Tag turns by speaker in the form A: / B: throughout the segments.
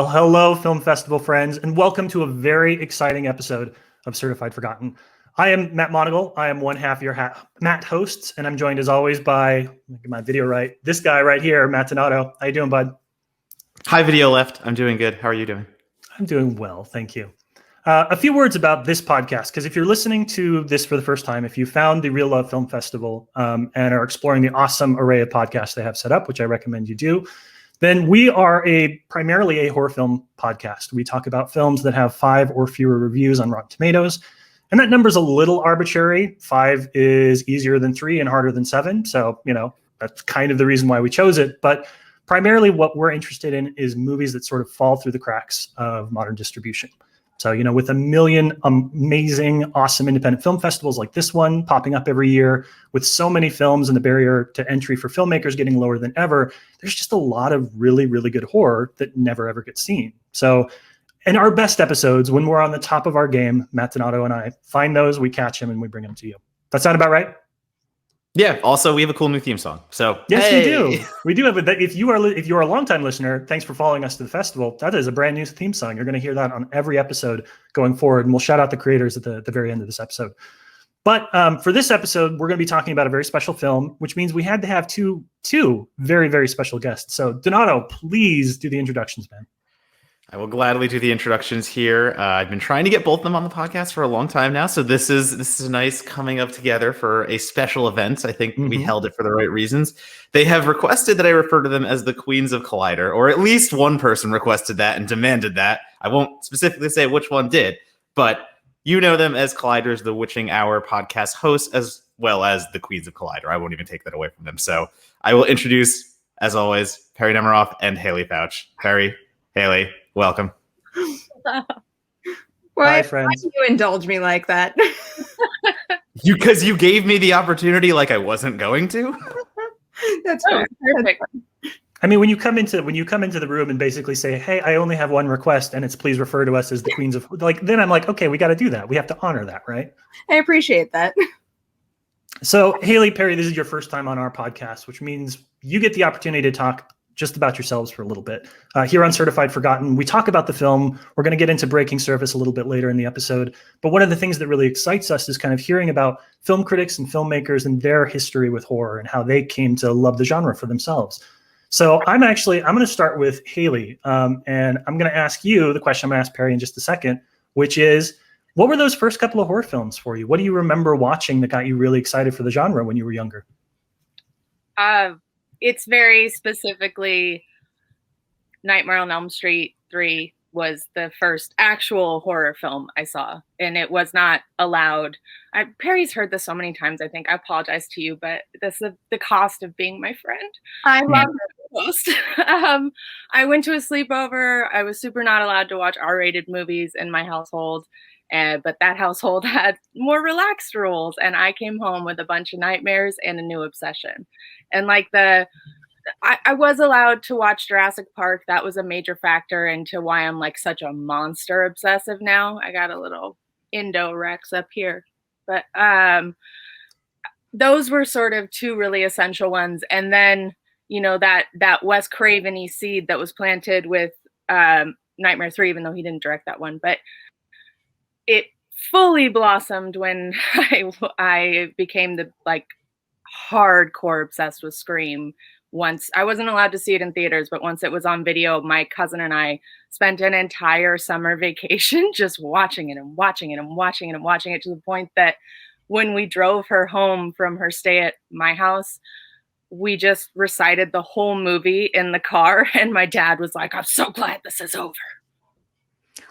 A: Well, hello, film festival friends, and welcome to a very exciting episode of Certified Forgotten. I am Matt Monagle. I am one half of your Matt hosts, and I'm joined as always by, get my video right, this guy right here, Matt Donato. How you doing, bud?
B: Hi, video left. I'm doing good. How are you doing?
A: I'm doing well, thank you. A few words about this podcast, because if you're listening to this for the first time, if you found the Real Love Film Festival and are exploring the awesome array of podcasts they have set up, which I recommend you do, then we are primarily a horror film podcast. We talk about films that have 5 or fewer reviews on Rotten Tomatoes. And that number's a little arbitrary. 5 is easier than 3 and harder than 7. So, that's kind of the reason why we chose it. But primarily what we're interested in is movies that sort of fall through the cracks of modern distribution. So, with a million amazing, awesome independent film festivals like this one popping up every year, with so many films and the barrier to entry for filmmakers getting lower than ever, there's just a lot of really, really good horror that never ever gets seen. So in our best episodes, when we're on the top of our game, Matt Donato and I find those, we catch them, and we bring them to you. That sound about right?
B: Yeah. Also, we have a cool new theme song. So
A: yes, we do. We do have. If you're a longtime listener, thanks for following us to the festival. That is a brand new theme song. You're going to hear that on every episode going forward, and we'll shout out the creators at the very end of this episode. But for this episode, we're going to be talking about a very special film, which means we had to have two very, very special guests. So Donato, please do the introductions, man.
B: I will gladly do the introductions here. I've been trying to get both of them on the podcast for a long time now, so this is nice coming up together for a special event. I think we held it for the right reasons. They have requested that I refer to them as the Queens of Collider, or at least one person requested that and demanded that. I won't specifically say which one did, but you know them as Collider's The Witching Hour podcast hosts, as well as the Queens of Collider. I won't even take that away from them. So I will introduce, as always, Perri Nemiroff and Haleigh Foutch. Perri, Haleigh, welcome.
A: Hi, friends.
C: Why do you indulge me like that?
B: Because you gave me the opportunity like I wasn't going to.
C: That's perfect.
A: I mean, when you come into the room and basically say, "Hey, I only have one request, and it's please refer to us as the Queens of," then I'm like, okay, we got to do that. We have to honor that, right?
C: I appreciate that.
A: So, Haleigh, Perri, this is your first time on our podcast, which means you get the opportunity to talk just about yourselves for a little bit. Here on Certified Forgotten, we talk about the film. We're going to get into Breaking Surface a little bit later in the episode. But one of the things that really excites us is kind of hearing about film critics and filmmakers and their history with horror and how they came to love the genre for themselves. So I'm going to start with Haleigh, and I'm going to ask you the question I'm going to ask Perri in just a second, which is, what were those first couple of horror films for you? What do you remember watching that got you really excited for the genre when you were younger?
C: It's very specifically Nightmare on Elm Street 3 was the first actual horror film I saw, and it was not allowed. Perri's heard this so many times, I think. I apologize to you, but that's the cost of being my friend. I love it most. I went to a sleepover. I was super not allowed to watch R-rated movies in my household, but that household had more relaxed rules, and I came home with a bunch of nightmares and a new obsession. And I was allowed to watch Jurassic Park. That was a major factor into why I'm like such a monster obsessive now. I got a little Indo-Rex up here. But those were sort of 2 really essential ones. And then, that Wes Craven-y seed that was planted with Nightmare 3, even though he didn't direct that one. But it fully blossomed when I became the hardcore obsessed with Scream. Once I wasn't allowed to see it in theaters, but once it was on video, my cousin and I spent an entire summer vacation just watching it and watching it and watching it and watching it, to the point that when we drove her home from her stay at my house, we just recited the whole movie in the car. And my dad was like, "I'm so glad this is over."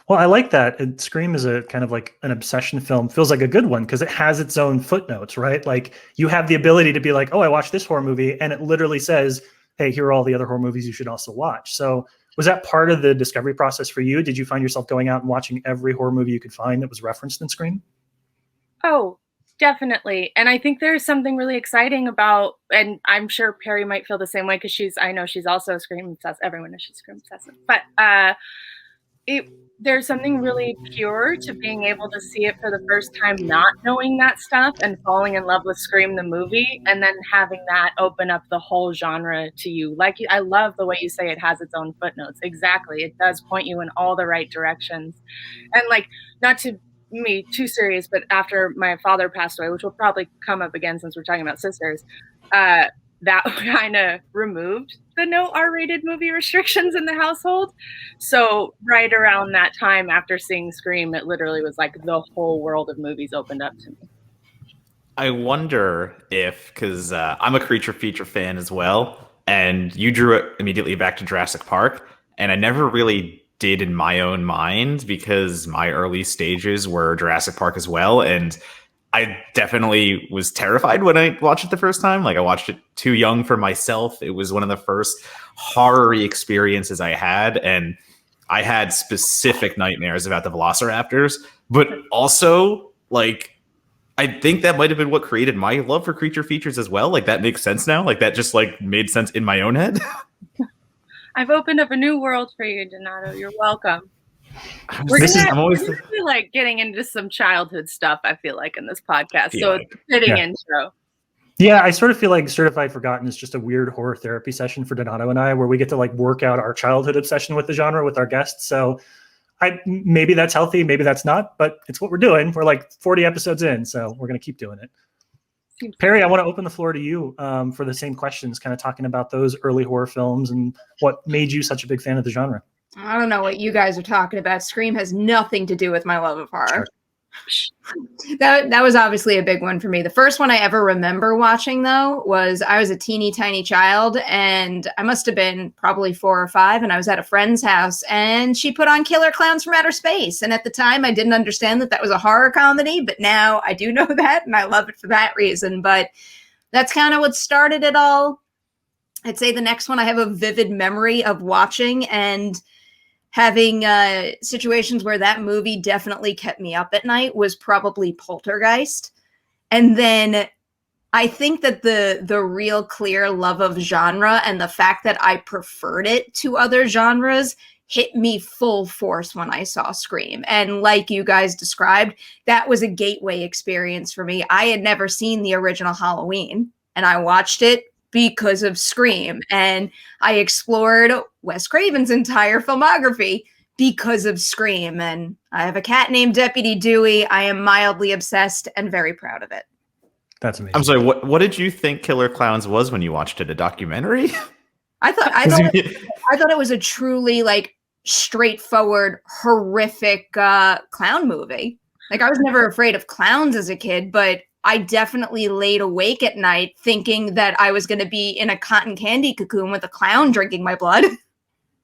A: Well, I like that. Scream is a kind of like an obsession film. Feels like a good one because it has its own footnotes, right? Like you have the ability to be like, "Oh, I watched this horror movie," and it literally says, "Hey, here are all the other horror movies you should also watch." So was that part of the discovery process for you? Did you find yourself going out and watching every horror movie you could find that was referenced in Scream?
C: Oh, definitely. And I think there's something really exciting about, and I'm sure Perri might feel the same way because I know she's also a Scream obsessed. Everyone knows she's Scream obsessive. But there's something really pure to being able to see it for the first time, not knowing that stuff and falling in love with Scream the movie, and then having that open up the whole genre to you. Like, I love the way you say it has its own footnotes. Exactly. It does point you in all the right directions. And like, not to be too serious, but after my father passed away, which will probably come up again since we're talking about sisters, that kind of removed the no R-rated movie restrictions in the household. So right around that time after seeing Scream, it literally was like the whole world of movies opened up to me.
B: I wonder if, because I'm a creature feature fan as well, and you drew it immediately back to Jurassic Park, and I never really did in my own mind because my early stages were Jurassic Park as well, and I definitely was terrified when I watched it the first time. Like, I watched it too young for myself. It was one of the first horror-y experiences I had, and I had specific nightmares about the velociraptors, but also, like, I think that might have been what created my love for creature features as well. Like, that makes sense now. Like, that just, like, made sense in my own head.
C: I've opened up a new world for you, Donato. You're welcome. We're like getting into some childhood stuff, I feel like, in this podcast. So it's a fitting intro.
A: Yeah, I sort of feel like Certified Forgotten is just a weird horror therapy session for Donato and I, where we get to like work out our childhood obsession with the genre with our guests. So maybe that's healthy, maybe that's not, but it's what we're doing. We're like 40 episodes in, so we're going to keep doing it. Perri, I want to open the floor to you for the same questions, kind of talking about those early horror films and what made you such a big fan of the genre.
D: I don't know what you guys are talking about. Scream has nothing to do with my love of horror. Sure. That was obviously a big one for me. The first one I ever remember watching, though, was I was a teeny tiny child, and I must have been probably 4 or 5, and I was at a friend's house, and she put on Killer Clowns from Outer Space. And at the time, I didn't understand that was a horror comedy, but now I do know that, and I love it for that reason. But that's kind of what started it all. I'd say the next one I have a vivid memory of watching and having situations where that movie definitely kept me up at night was probably Poltergeist. And then I think that the real clear love of genre and the fact that I preferred it to other genres hit me full force when I saw Scream. And like you guys described, that was a gateway experience for me. I had never seen the original Halloween, and I watched it because of Scream. And I explored Wes Craven's entire filmography because of Scream. And I have a cat named Deputy Dewey. I am mildly obsessed and very proud of it.
A: That's amazing.
B: I'm sorry, what did you think Killer Clowns was when you watched it? A documentary?
D: I thought it was a truly like straightforward, horrific clown movie. Like, I was never afraid of clowns as a kid, but I definitely laid awake at night thinking that I was going to be in a cotton candy cocoon with a clown drinking my blood.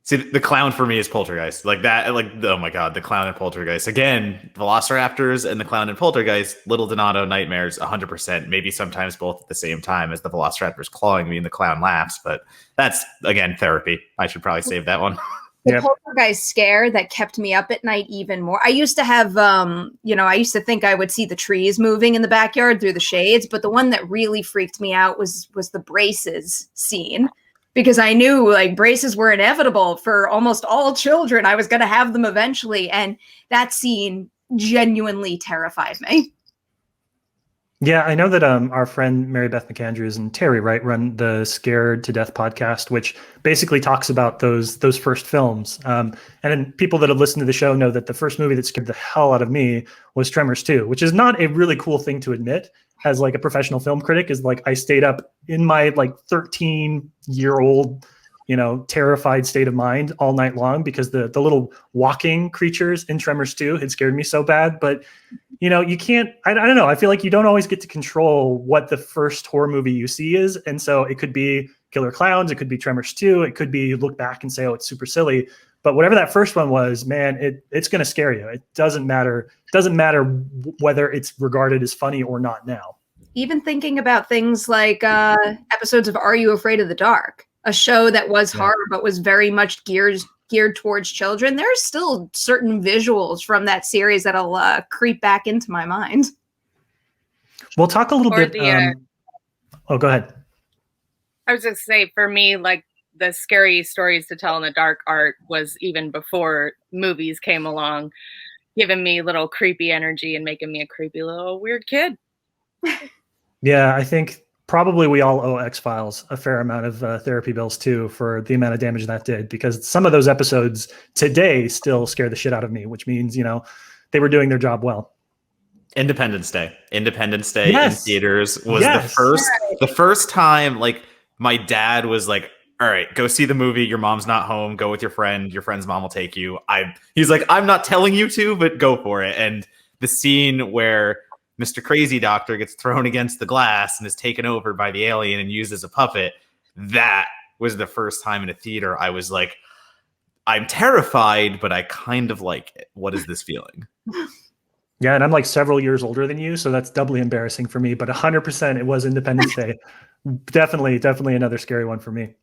B: See, the clown for me is Poltergeist. Like that, like, oh my God, the clown and Poltergeist. Again, Velociraptors and the clown and Poltergeist, little Donato nightmares, 100%, maybe sometimes both at the same time as the Velociraptors clawing me and the clown laughs. But that's, again, therapy. I should probably save that one.
D: The Poltergeist scare that kept me up at night even more. I used to have, I used to think I would see the trees moving in the backyard through the shades, but the one that really freaked me out was the braces scene, because I knew like braces were inevitable for almost all children. I was going to have them eventually, and that scene genuinely terrified me.
A: Yeah, I know that our friend Mary Beth McAndrews and Terry, right, run the Scared to Death podcast, which basically talks about those first films. And then people that have listened to the show know that the first movie that scared the hell out of me was Tremors 2, which is not a really cool thing to admit as like a professional film critic. Is like I stayed up in my like 13-year-old, terrified state of mind all night long because the little walking creatures in Tremors 2 had scared me so bad. But you can't, I don't know. I feel like you don't always get to control what the first horror movie you see is. And so it could be Killer Clowns. It could be Tremors 2. It could be look back and say, oh, it's super silly. But whatever that first one was, man, it's going to scare you. It doesn't matter. It doesn't matter whether it's regarded as funny or not now.
D: Even thinking about things like episodes of Are You Afraid of the Dark? A show that was horror, but was very much geared towards children. There's still certain visuals from that series that'll creep back into my mind.
A: We'll talk a little bit. Go ahead.
C: I was just say, for me, like the scary stories to tell in the dark art was even before movies came along, giving me little creepy energy and making me a creepy little weird kid.
A: Yeah, I think probably we all owe X-Files a fair amount of therapy bills too for the amount of damage that did, because some of those episodes today still scare the shit out of me, which means, they were doing their job well.
B: Independence Day in theaters was the first time, like, my dad was like, all right, go see the movie. Your mom's not home. Go with your friend. Your friend's mom will take you. He's like, I'm not telling you to, but go for it. And the scene where Mr. Crazy Doctor gets thrown against the glass and is taken over by the alien and used as a puppet, that was the first time in a theater I was like, I'm terrified, but I kind of like it. What is this feeling?
A: Yeah, and I'm like several years older than you, so that's doubly embarrassing for me. But 100% it was Independence Day. Definitely another scary one for me.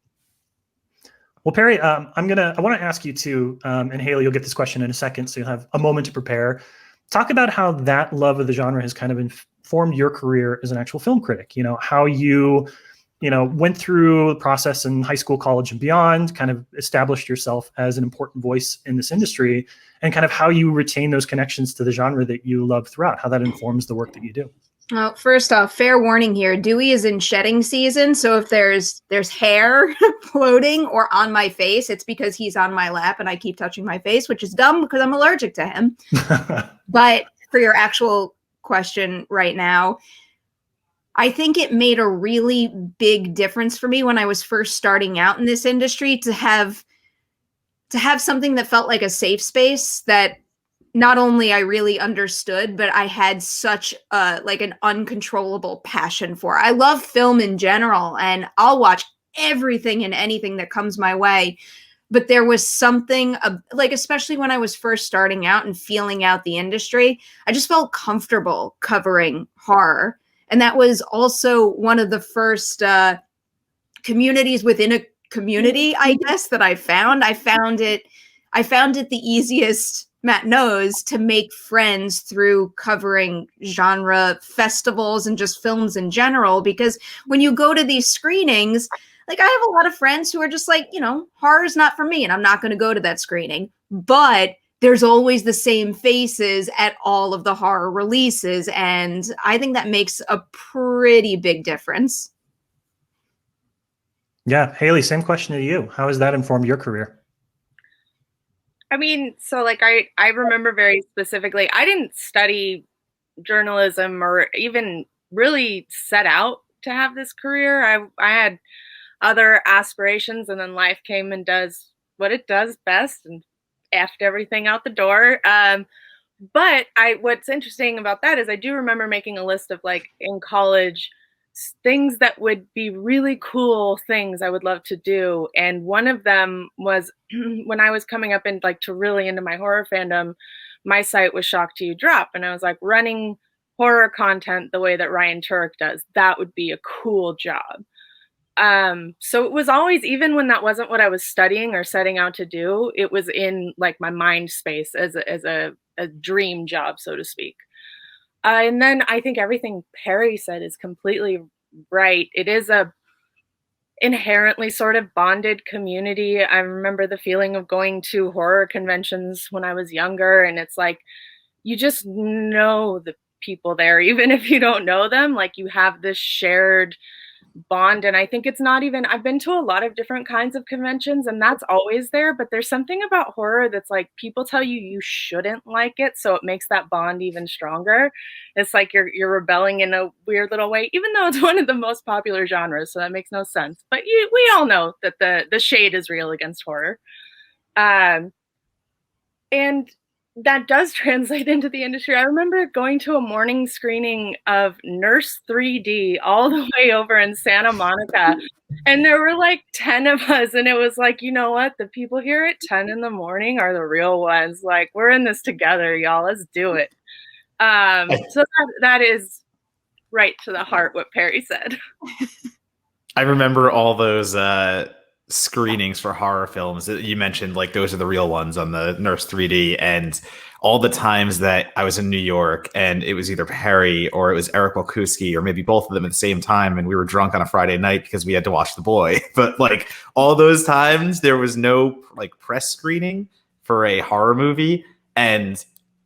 A: Well, Perri, I want to ask you too, and Haleigh, you'll get this question in a second, so you'll have a moment to prepare. Talk about how that love of the genre has kind of informed your career as an actual film critic. How you went through the process in high school, college, and beyond, kind of established yourself as an important voice in this industry, and kind of how you retain those connections to the genre that you love throughout, how that informs the work that you do.
D: Well, first off, fair warning here. Dewey is in shedding season, so if there's hair floating or on my face, it's because he's on my lap and I keep touching my face, which is dumb because I'm allergic to him. But for your actual question right now, I think it made a really big difference for me when I was first starting out in this industry to have something that felt like a safe space that not only I really understood, but I had such an uncontrollable passion for. I love film in general, and I'll watch everything and anything that comes my way. But there was something especially when I was first starting out and feeling out the industry, I just felt comfortable covering horror. And that was also one of the first communities within a community, I guess, that I found. I found it the easiest, Matt knows, to make friends through covering genre festivals and just films in general. Because when you go to these screenings, I have a lot of friends who are just like, horror's not for me and I'm not going to go to that screening. But there's always the same faces at all of the horror releases. And I think that makes a pretty big difference.
A: Yeah. Haleigh, same question to you. How has that informed your career?
C: I mean, so I remember very specifically, I didn't study journalism or even really set out to have this career. I had other aspirations, and then life came and does what it does best and effed everything out the door. But what's interesting about that is I do remember making a list of in college things that would be really cool things I would love to do. And one of them was when I was coming up to really into my horror fandom, my site was Shock to You Drop. And I was running horror content the way that Ryan Turek does. That would be a cool job. So it was always, even when that wasn't what I was studying or setting out to do, it was in my mind space as a dream job, so to speak. And then I think everything Perri said is completely right. It is a inherently sort of bonded community. I remember the feeling of going to horror conventions when I was younger, and it's you just know the people there, even if you don't know them. You have this shared bond. And I think it's not even, I've been to a lot of different kinds of conventions and that's always there, but there's something about horror that's people tell you shouldn't like it, so it makes that bond even stronger. It's you're rebelling in a weird little way, even though it's one of the most popular genres, so that makes no sense. But we all know that the shade is real against horror. And that does translate into the industry. I remember going to a morning screening of Nurse 3D all the way over in Santa Monica. And there were 10 of us. And it was you know what? The people here at 10 in the morning are the real ones. We're in this together, y'all. Let's do it. So that is right to the heart what Perri said.
B: I remember all those screenings for horror films that you mentioned, those are the real ones on the Nurse 3D, and all the times that I was in New York and it was either Perri or it was Eric Walkuski or maybe both of them at the same time, and we were drunk on a Friday night because we had to watch The Boy. But all those times there was no press screening for a horror movie. And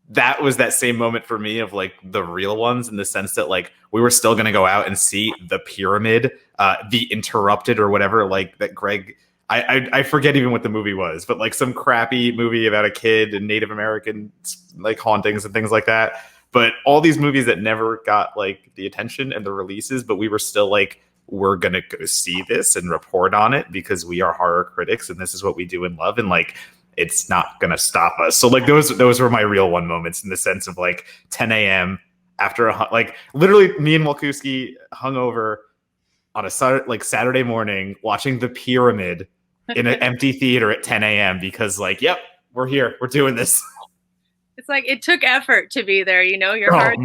B: that was that same moment for me of like the real ones, in the sense that like we were still going to go out and see The Pyramid, The Interrupted, or whatever, like that Greg, I forget even what the movie was, but like some crappy movie about a kid and Native American like hauntings and things like that. But all these movies that never got like the attention and the releases, but we were still like, we're going to go see this and report on it because we are horror critics and this is what we do and love. And like, it's not going to stop us. So like those were my real one moments, in the sense of like 10 a.m. after like literally me and Walkuski hung over on a Saturday morning watching The Pyramid in an empty theater at 10 a.m. because like, yep, we're here. We're doing this.
C: It's like, it took effort to be there, you know, your heart.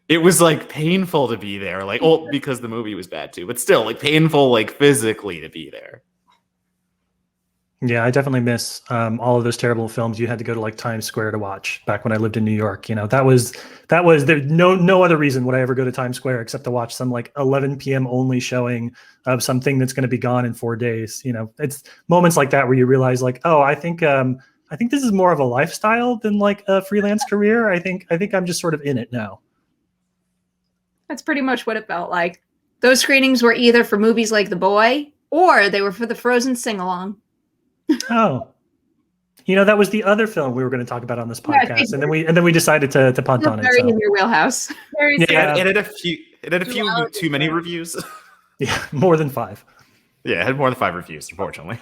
B: It was like painful to be there, like, well, because the movie was bad too, but still like painful, like physically to be there.
A: Yeah, I definitely miss all of those terrible films you had to go to like Times Square to watch back when I lived in New York. You know, that was there. No other reason would I ever go to Times Square except to watch some like 11 p.m. only showing of something that's going to be gone in 4 days. You know, it's moments like that where you realize like, oh, I think this is more of a lifestyle than like a freelance career. I think I'm just sort of in it now.
D: That's pretty much what it felt like. Those screenings were either for movies like The Boy, or they were for the Frozen sing-along.
A: Oh, you know, that was the other film we were going to talk about on this podcast, and then we decided to punt on it.
D: Very
A: so.
D: in your wheelhouse.
B: Yeah, it had a few too many reviews.
A: Yeah, more than 5.
B: Yeah, it had more than 5 reviews, unfortunately.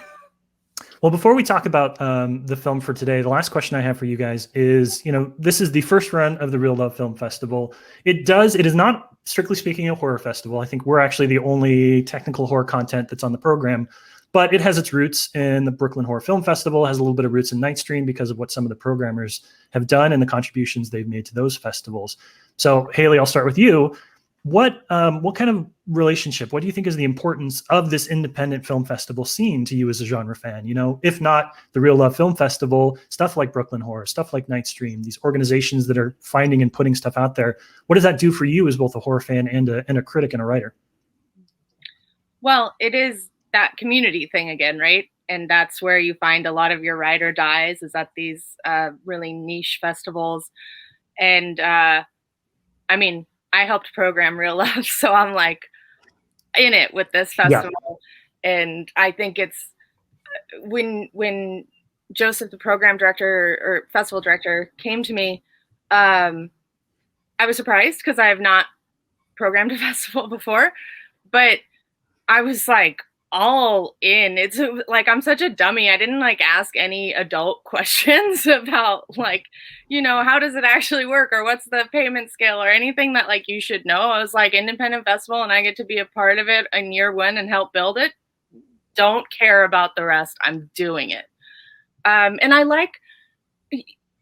A: Well, before we talk about the film for today, the last question I have for you guys is, you know, this is the first run of the Real Love Film Festival. It is not, strictly speaking, a horror festival. I think we're actually the only technical horror content that's on the program. But it has its roots in the Brooklyn Horror Film Festival, has a little bit of roots in Nightstream because of what some of the programmers have done and the contributions they've made to those festivals. So, Haleigh, I'll start with you. What kind of relationship, what do you think is the importance of this independent film festival scene to you as a genre fan? You know, if not the Real Love Film Festival, stuff like Brooklyn Horror, stuff like Nightstream, these organizations that are finding and putting stuff out there. What does that do for you as both a horror fan and a critic and a writer?
C: Well, it is that community thing again, right? And that's where you find a lot of your ride or dies, is at these really niche festivals. And I mean, I helped program Real Love, so I'm like in it with this festival. Yeah. And I think it's when Joseph, the program director or festival director, came to me, I was surprised because I have not programmed a festival before, but I was like, all in. It's like, I'm such a dummy. I didn't like ask any adult questions about like, you know, how does it actually work, or what's the payment scale, or anything that like you should know. I was like, independent festival and I get to be a part of it in year 1 and help build it. Don't care about the rest. I'm doing it. And I like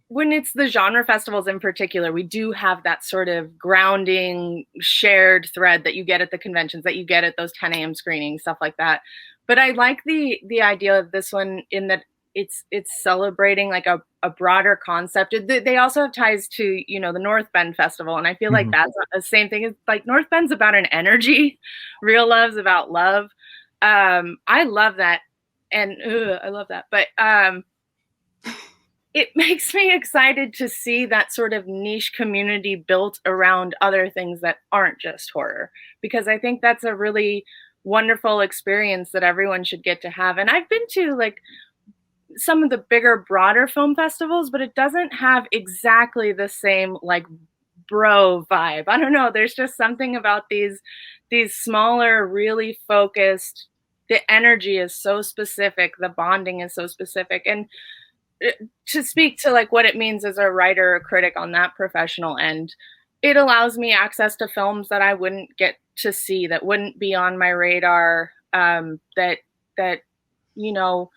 C: when it's the genre festivals in particular, we do have that sort of grounding shared thread that you get at the conventions, that you get at those 10 a.m. screenings, stuff like that. But I like the idea of this one in that it's celebrating like a broader concept. They also have ties to, you know, the North Bend Festival. And I feel like that's the same thing. It's like North Bend's about an energy. Real Love's about love. I love that. And I love that. But it makes me excited to see that sort of niche community built around other things that aren't just horror, because I think that's a really wonderful experience that everyone should get to have. And I've been to like some of the bigger, broader film festivals, but it doesn't have exactly the same like bro vibe. I don't know. There's just something about these smaller, really focused, the energy is so specific. The bonding is so specific. And to speak to like what it means as a writer or critic on that professional end, it allows me access to films that I wouldn't get to see, that wouldn't be on my radar, that, you know,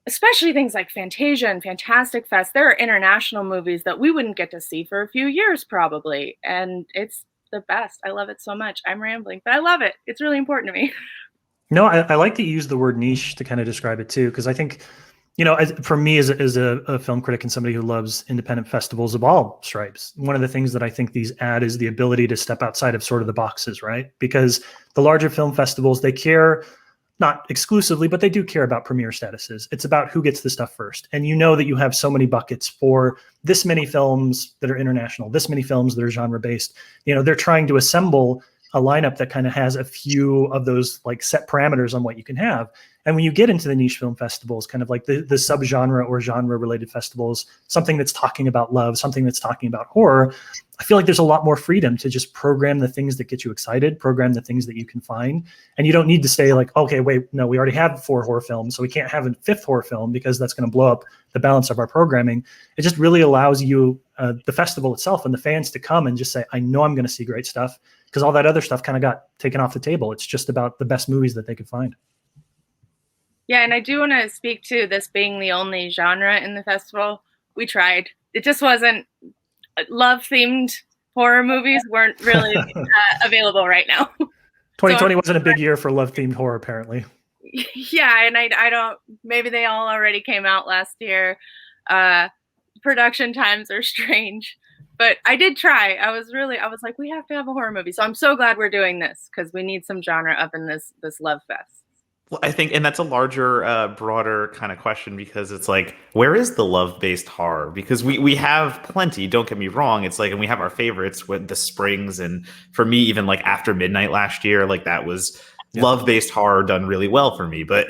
C: especially things like Fantasia and Fantastic Fest. There are international movies that we wouldn't get to see for a few years probably. And it's the best. I love it so much. I'm rambling, but I love it. It's really important to me.
A: No, I like to use the word niche to kind of describe it too, because I think, you know, for me as a film critic and somebody who loves independent festivals of all stripes, one of the things that I think these add is the ability to step outside of sort of the boxes, right? Because the larger film festivals, they care not exclusively, but they do care about premiere statuses. It's about who gets the stuff first. And you know that you have so many buckets for this many films that are international, this many films that are genre based. You know, they're trying to assemble a lineup that kind of has a few of those like set parameters on what you can have. And when you get into the niche film festivals, kind of like the subgenre or genre related festivals, something that's talking about love, something that's talking about horror, I feel like there's a lot more freedom to just program the things that get you excited, program the things that you can find. And you don't need to say like, okay, wait, no, we already have 4 horror films, so we can't have a 5th horror film because that's going to blow up the balance of our programming. It just really allows you, the festival itself and the fans to come and just say, I know I'm going to see great stuff, because all that other stuff kind of got taken off the table. It's just about the best movies that they could find.
C: Yeah, and I do want to speak to this being the only genre in the festival. We tried. It just wasn't, love-themed horror movies weren't really available right now.
A: 2020 wasn't a big year for love-themed horror, apparently.
C: Yeah, and I don't, maybe they all already came out last year. Production times are strange. But I did try. I was like, we have to have a horror movie. So I'm so glad we're doing this, because we need some genre up in this love fest.
B: Well, I think, and that's a larger, broader kind of question, because it's like, where is the love-based horror? Because we have plenty, don't get me wrong. It's like, and we have our favorites with The Springs, and for me, even like After Midnight last year, like that was love-based horror done really well for me. But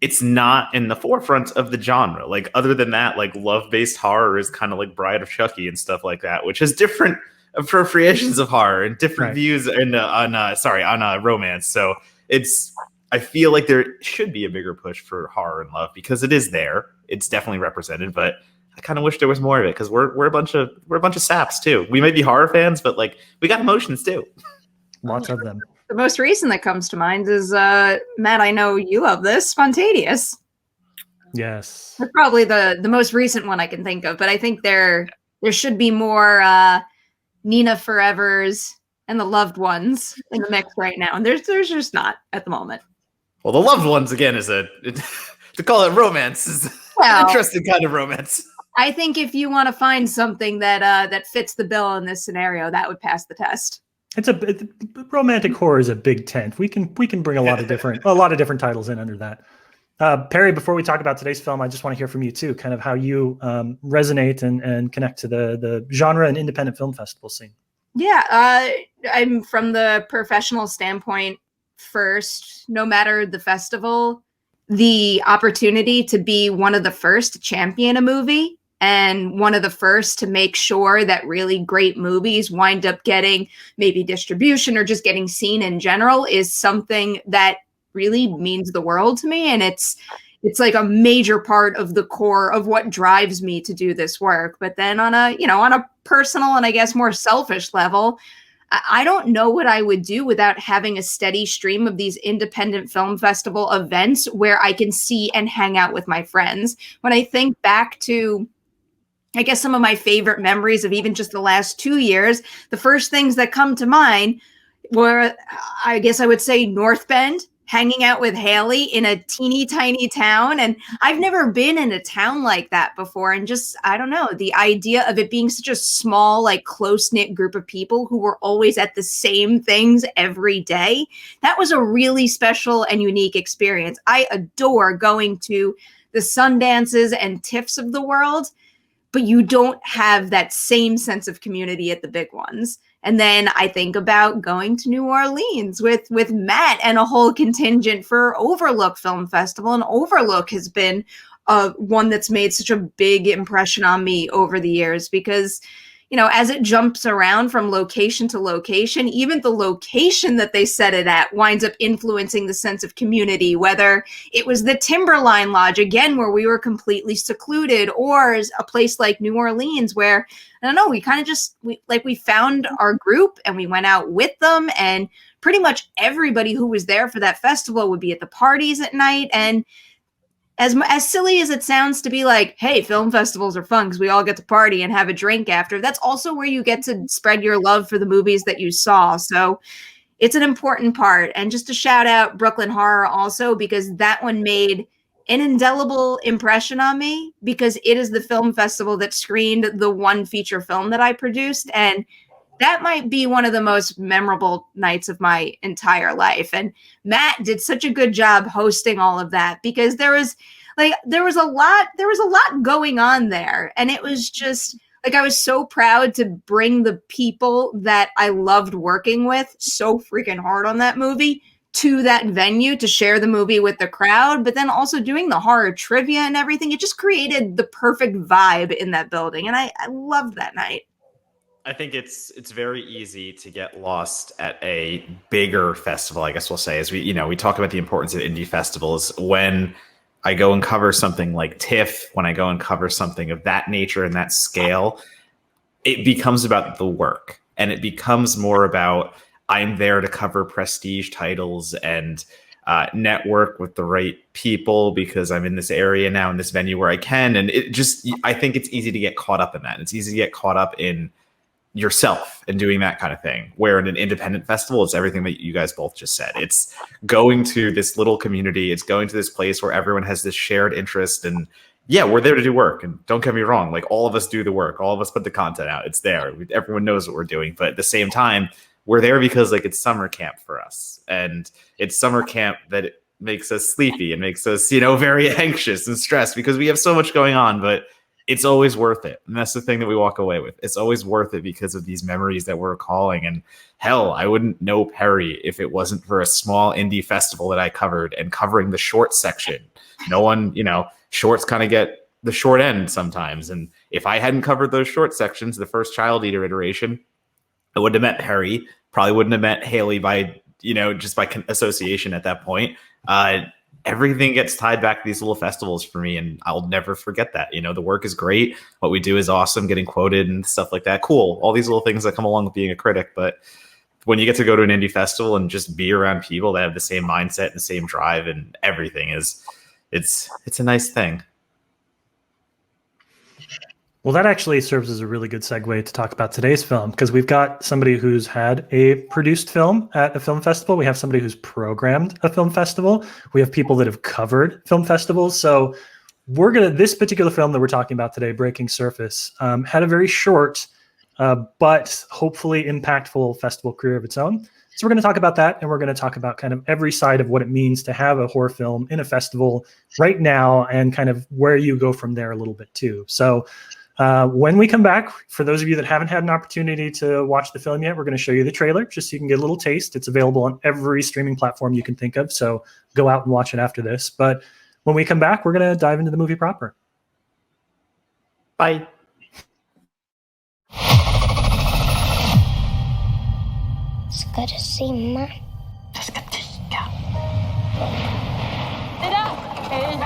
B: it's not in the forefront of the genre. Like, other than that, like love-based horror is kind of like Bride of Chucky and stuff like that, which has different appropriations of horror and different views on romance. So I feel like there should be a bigger push for horror and love, because it is there. It's definitely represented, but I kind of wish there was more of it, because we're a bunch of saps too. We may be horror fans, but like we got emotions too.
A: Lots of them.
D: The most recent that comes to mind is Matt. I know you love this, Spontaneous.
A: Yes,
D: that's probably the most recent one I can think of. But I think there should be more Nina Forevers and the Loved Ones in the mix right now, and there's just not at the moment.
B: Well, the Loved Ones again is to call it romance is an interesting kind of romance.
D: I think if you want to find something that fits the bill in this scenario, that would pass the test.
A: Romantic horror is a big tent. We can bring a lot of different titles in under that. Perri, before we talk about today's film, I just want to hear from you too, kind of how you resonate and connect to the genre and independent film festival scene.
D: Yeah, I'm from the professional standpoint first. No matter the festival, the opportunity to be one of the first to champion a movie and one of the first to make sure that really great movies wind up getting maybe distribution or just getting seen in general is something that really means the world to me. And it's like a major part of the core of what drives me to do this work. But then on a personal and I guess more selfish level, I don't know what I would do without having a steady stream of these independent film festival events where I can see and hang out with my friends. When I think back to, I guess, some of my favorite memories of even just the last 2 years, the first things that come to mind were, I guess I would say, North Bend, hanging out with Haleigh in a teeny tiny town. And I've never been in a town like that before. And just, I don't know, the idea of it being such a small, like close-knit group of people who were always at the same things every day. That was a really special and unique experience. I adore going to the Sundances and TIFFs of the world, but you don't have that same sense of community at the big ones. And then I think about going to New Orleans with Matt and a whole contingent for Overlook Film Festival. And Overlook has been one that's made such a big impression on me over the years because, you know, as it jumps around from location to location, even the location that they set it at winds up influencing the sense of community, whether it was the Timberline Lodge, again, where we were completely secluded, or a place like New Orleans where, I don't know, we kind of just, we found our group and we went out with them, and pretty much everybody who was there for that festival would be at the parties at night. And as silly as it sounds to be like, hey, film festivals are fun because we all get to party and have a drink after, that's also where you get to spread your love for the movies that you saw. So it's an important part. And just to shout out Brooklyn Horror also, because that one made an indelible impression on me, because it is the film festival that screened the one feature film that I produced. And that might be one of the most memorable nights of my entire life. And Matt did such a good job hosting all of that, because there was a lot going on there. And it was just like, I was so proud to bring the people that I loved working with so freaking hard on that movie to that venue to share the movie with the crowd, but then also doing the horror trivia and everything. It just created the perfect vibe in that building. And I loved that night.
B: I think it's very easy to get lost at a bigger festival, I guess we'll say, as we talk about the importance of indie festivals. When I go and cover something like TIFF, when I go and cover something of that nature and that scale, it becomes about the work, and it becomes more about, I'm there to cover prestige titles and network with the right people because I'm in this area now, in this venue where I can. And I think it's easy to get caught up in that. It's easy to get caught up in yourself and doing that kind of thing, where in an independent festival, it's everything that you guys both just said. It's going to this little community. It's going to this place where everyone has this shared interest. And yeah, we're there to do work. And don't get me wrong, like, all of us do the work. All of us put the content out. It's there. Everyone knows what we're doing. But at the same time, we're there because, like, it's summer camp for us. And it's summer camp that makes us sleepy and makes us, very anxious and stressed because we have so much going on. But it's always worth it. And that's the thing that we walk away with. It's always worth it because of these memories that we're recalling. And hell, I wouldn't know Perri if it wasn't for a small indie festival that I covered, and covering the short section. No one, shorts kind of get the short end sometimes. And if I hadn't covered those short sections, the first Child Eater iteration, I wouldn't have met Perri, probably wouldn't have met Haleigh by, just by association at that point. Everything gets tied back to these little festivals for me, and I'll never forget that. The work is great. What we do is awesome, getting quoted and stuff like that. Cool. All these little things that come along with being a critic. But when you get to go to an indie festival and just be around people that have the same mindset and the same drive and everything, it's a nice thing.
A: Well, that actually serves as a really good segue to talk about today's film, because we've got somebody who's had a produced film at a film festival. We have somebody who's programmed a film festival. We have people that have covered film festivals. So this particular film that we're talking about today, Breaking Surface, had a very short, but hopefully impactful festival career of its own. So we're going to talk about that, and we're going to talk about kind of every side of what it means to have a horror film in a festival right now, and kind of where you go from there a little bit too. So when we come back, for those of you that haven't had an opportunity to watch the film yet, we're going to show you the trailer just so you can get a little taste. It's available on every streaming platform you can think of, so go out and watch it after this. But when we come back, we're going to dive into the movie proper.
B: Bye.
E: Ska du simma?
F: Jag ska dyka.
E: Ida! Hej!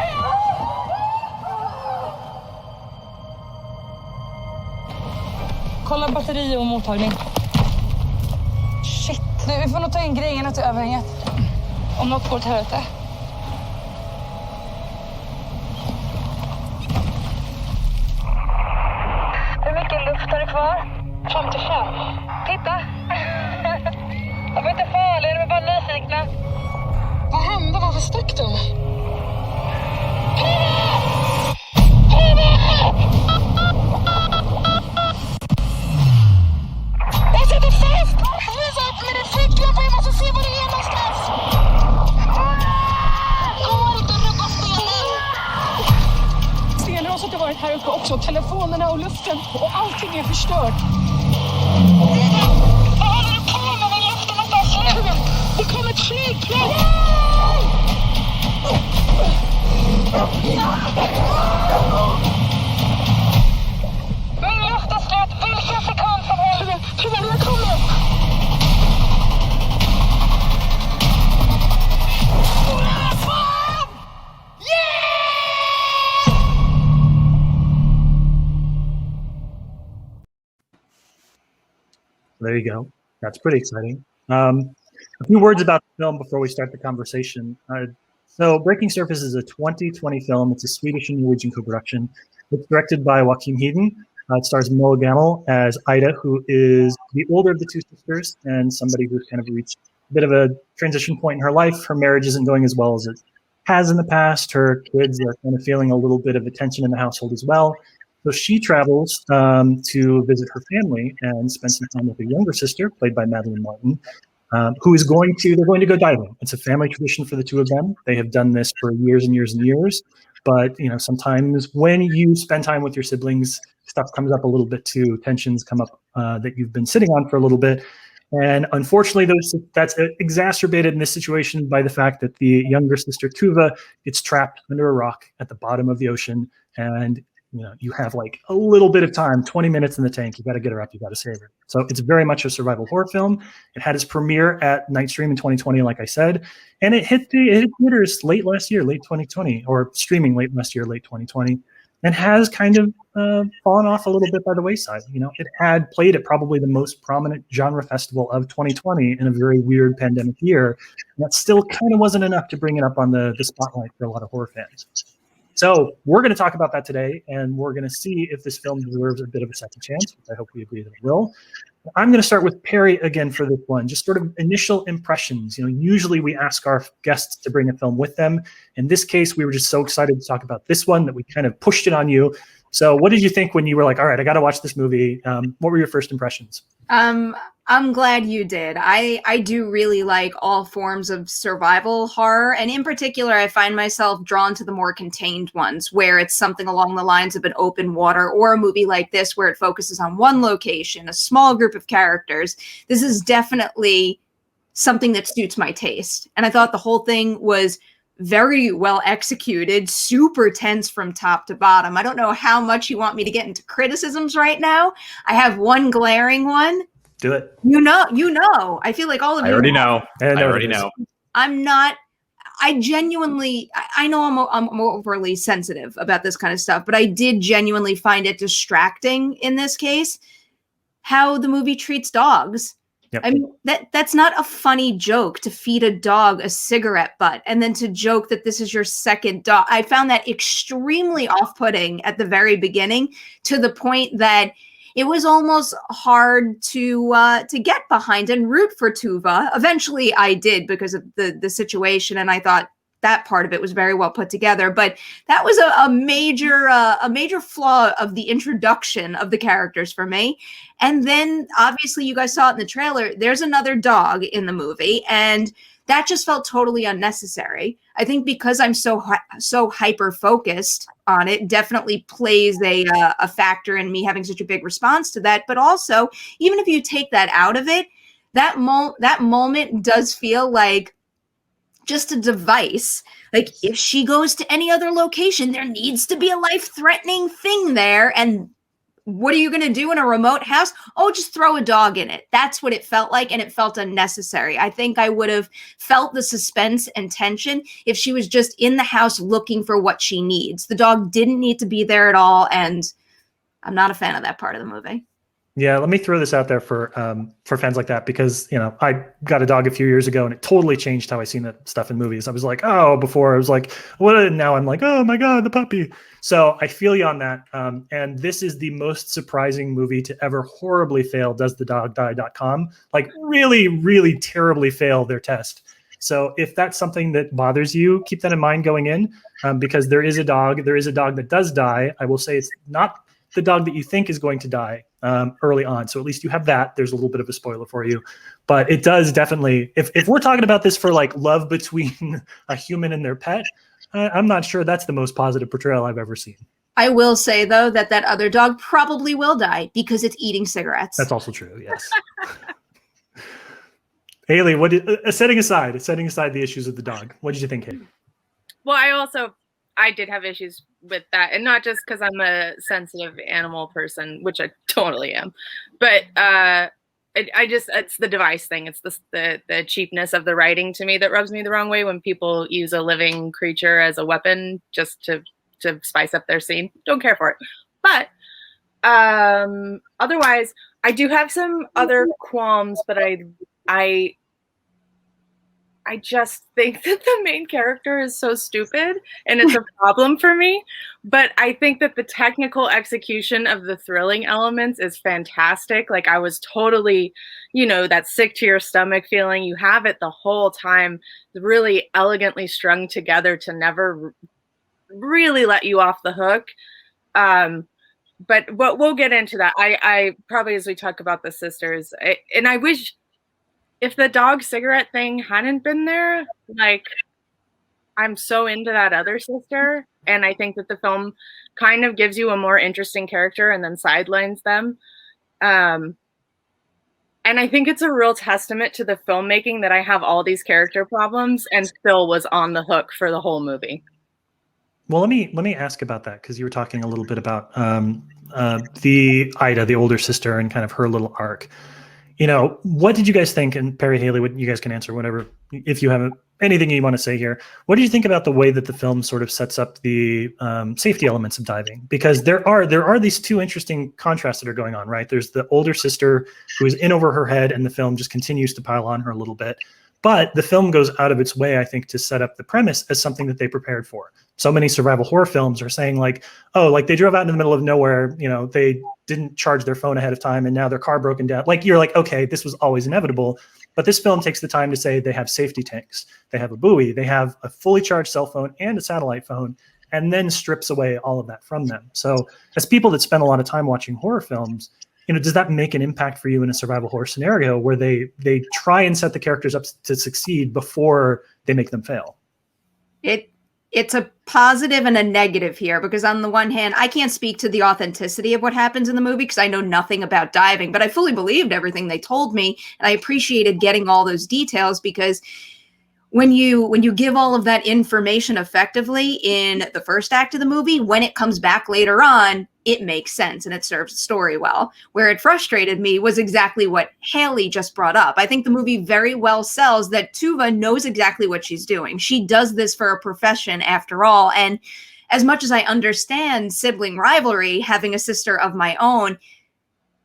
F: Kolla batteri och mottagning. Shit, nu, vi får nog ta in grejerna till överhänget. Om något går åt helvete. Hur mycket luft har du kvar? 55. Titta! Jag var inte farlig, de är bara nyfikna. Vad hände? Varför stack de? Jag sitter fast! Visa upp med din ficklampa, jag måste se vad det är någonstans! Gå inte och rubba stenen! Stenraset har varit här uppe också, telefonerna och luften, och allting är förstört. Vad håller du på med när luften inte har slut? Det kommer ett flygplan! Min luft är slut, vilken sekund som helst! Jag kommer! Fan! Yeah!
A: There you go. That's pretty exciting. A few words about the film before we start the conversation. So Breaking Surface is a 2020 film. It's a Swedish and Norwegian co-production. It's directed by Joachim Hedén. It stars Gammel as Ida, who is the older of the two sisters and somebody who's kind of reached a bit of a transition point in her life. Her marriage isn't going as well as it has in the past. Her kids are kind of feeling a little bit of a tension in the household as well. And Ida is kind of So she travels to visit her family and spends some time with her younger sister, played by Madeleine Martin, who is they're going to go diving. It's a family tradition for the two of them. They have done this for years and years and years. But, sometimes when you spend time with your siblings, stuff comes up a little bit too. Tensions come up that you've been sitting on for a little bit. And unfortunately, that's exacerbated in this situation by the fact that the younger sister, Tuva, gets trapped under a rock at the bottom of the ocean. And you have like a little bit of time, 20 minutes in the tank. You got to get her up. You got to save her. So it's very much a survival horror film. It had its premiere at Nightstream in 2020, like I said, and it hit theaters late last year, late 2020, or streaming late last year, late 2020, and has kind of fallen off a little bit by the wayside. It had played at probably the most prominent genre festival of 2020 in a very weird pandemic year. And that still kind of wasn't enough to bring it up on the spotlight for a lot of horror fans. So we're going to talk about that today, and we're going to see if this film deserves a bit of a second chance, which I hope we agree that it will. I'm going to start with Perri again for this one, just sort of initial impressions. Usually we ask our guests to bring a film with them. In this case, we were just so excited to talk about this one that we kind of pushed it on you. So what did you think when you were like, all right, I got to watch this movie? What were your first impressions?
D: I'm glad you did. I do really like all forms of survival horror. And in particular, I find myself drawn to the more contained ones where it's something along the lines of an open water, or a movie like this where it focuses on one location, a small group of characters. This is definitely something that suits my taste. And I thought the whole thing was very well executed, super tense from top to bottom. I don't know how much you want me to get into criticisms right now. I have one glaring one.
A: Do it.
D: I feel like all of you.
B: I already know.
D: I genuinely, I know I'm overly sensitive about this kind of stuff, but I did genuinely find it distracting in this case, how the movie treats dogs. Yep. I mean, that's not a funny joke to feed a dog a cigarette butt and then to joke that this is your second dog. I found that extremely off-putting at the very beginning, to the point that it was almost hard to get behind and root for Tuva. Eventually I did, because of the situation, and I thought that part of it was very well put together. But that was a major flaw of the introduction of the characters for me. And then obviously you guys saw it in the trailer. There's another dog in the movie, and that just felt totally unnecessary. I think because I'm so hyper focused on it, definitely plays a factor in me having such a big response to that. But also, even if you take that out of it, that moment does feel like just a device. Like, if she goes to any other location, there needs to be a life-threatening thing there. And what are you going to do in a remote house? Oh, just throw a dog in it. That's what it felt like, and it felt unnecessary. I think I would have felt the suspense and tension if she was just in the house looking for what she needs. The dog didn't need to be there at all, and I'm not a fan of that part of the movie.
A: Yeah, let me throw this out there for fans like that, because I got a dog a few years ago and it totally changed how I seen that stuff in movies. I was like, oh, before I was like, what? And now I'm like, oh my god, the puppy. So I feel you on that. And this is the most surprising movie to ever horribly fail doesthedogdie.com. Like, really, really terribly fail their test. So if that's something that bothers you, keep that in mind going in, because there is a dog that does die. I will say it's not the dog that you think is going to die early on. So at least you have that. There's a little bit of a spoiler for you, but it does definitely, if we're talking about this for like love between a human and their pet, I'm not sure that's the most positive portrayal I've ever seen.
D: I will say, though, that other dog probably will die because it's eating cigarettes.
A: That's also true, yes. Haleigh, setting aside the issues of the dog, what did you think, Haleigh?
C: Well, I did have issues with that, and not just because I'm a sensitive animal person, which I totally am, but it's the device thing. It's the cheapness of the writing to me that rubs me the wrong way when people use a living creature as a weapon just to spice up their scene. Don't care for it. But otherwise, I do have some other qualms, but I just think that the main character is so stupid, and it's a problem for me. But I think that the technical execution of the thrilling elements is fantastic. Like, I was totally, that sick to your stomach feeling. You have it the whole time, really elegantly strung together to never really let you off the hook. but we'll get into that. I probably, as we talk about the sisters, and I wish if the dog cigarette thing hadn't been there, like, I'm so into that other sister, and I think that the film kind of gives you a more interesting character and then sidelines them. And I think it's a real testament to the filmmaking that I have all these character problems and still was on the hook for the whole movie.
A: Well, let me ask about that, because you were talking a little bit about the Ida, the older sister, and kind of her little arc. You know, what did you guys think? And Perri, Haleigh, you guys can answer whatever, if you have anything you want to say here. What did you think about the way that the film sort of sets up the safety elements of diving? Because there are these two interesting contrasts that are going on, right? There's the older sister who is in over her head, and the film just continues to pile on her a little bit. But the film goes out of its way, I think, to set up the premise as something that they prepared for. So many survival horror films are saying, like, oh, like they drove out in the middle of nowhere, you know, they didn't charge their phone ahead of time, and now their car broken down. Like, you're like, okay, this was always inevitable. But this film takes the time to say they have safety tanks, they have a buoy, they have a fully charged cell phone and a satellite phone, and then strips away all of that from them. So as people that spend a lot of time watching horror films, you know, does that make an impact for you in a survival horror scenario where they try and set the characters up to succeed before they make them fail?
D: It's a positive and a negative here, because on the one hand, I can't speak to the authenticity of what happens in the movie because I know nothing about diving, but I fully believed everything they told me, and I appreciated getting all those details, because when you give all of that information effectively in the first act of the movie, when it comes back later on, it makes sense and it serves the story well. Where it frustrated me was exactly what Haleigh just brought up. I think the movie very well sells that Tuva knows exactly what she's doing. She does this for a profession after all. And as much as I understand sibling rivalry, having a sister of my own,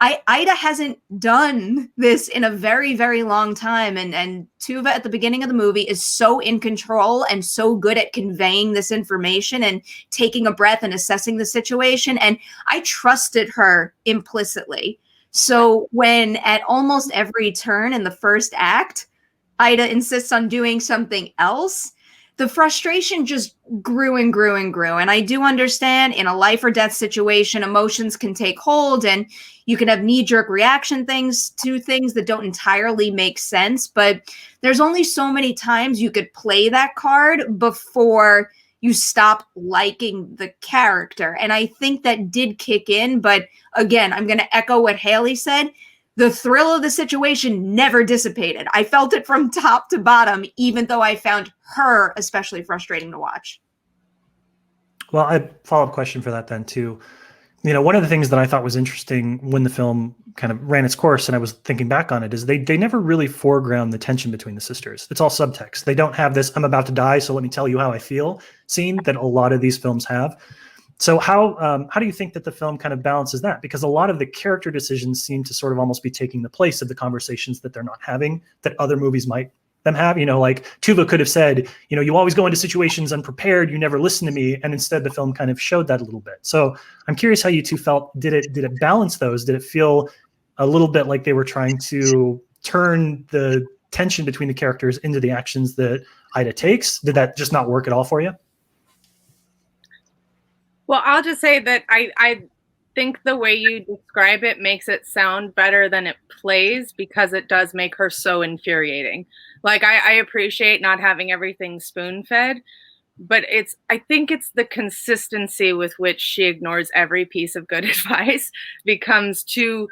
D: Ida hasn't done this in a very, very long time. And Tuva at the beginning of the movie is so in control and so good at conveying this information and taking a breath and assessing the situation. And I trusted her implicitly. So when at almost every turn in the first act, Ida insists on doing something else, the frustration just grew and grew and grew. And I do understand in a life or death situation, emotions can take hold and you can have knee-jerk reaction to things that don't entirely make sense. But there's only so many times you could play that card before you stop liking the character. And I think that did kick in. But again, I'm going to echo what Haleigh said. The thrill of the situation never dissipated. I felt it from top to bottom, even though I found her especially frustrating to watch.
A: Well, I follow-up question for that then too. You know, one of the things that I thought was interesting when the film kind of ran its course, and I was thinking back on it, is they never really foreground the tension between the sisters. It's all subtext. They don't have this, I'm about to die, so let me tell you how I feel scene that a lot of these films have. So how do you think that the film kind of balances that? Because a lot of the character decisions seem to sort of almost be taking the place of the conversations that they're not having, that other movies might them have. You know, like Tuva could have said, you know, you always go into situations unprepared, you never listen to me. And instead the film kind of showed that a little bit. So I'm curious how you two felt. Did it balance those? Did it feel a little bit like they were trying to turn the tension between the characters into the actions that Ida takes? Did that just not work at all for you?
C: Well, I'll just say that I think the way you describe it makes it sound better than it plays, because it does make her so infuriating. Like, I appreciate not having everything spoon-fed, but I think it's the consistency with which she ignores every piece of good advice becomes too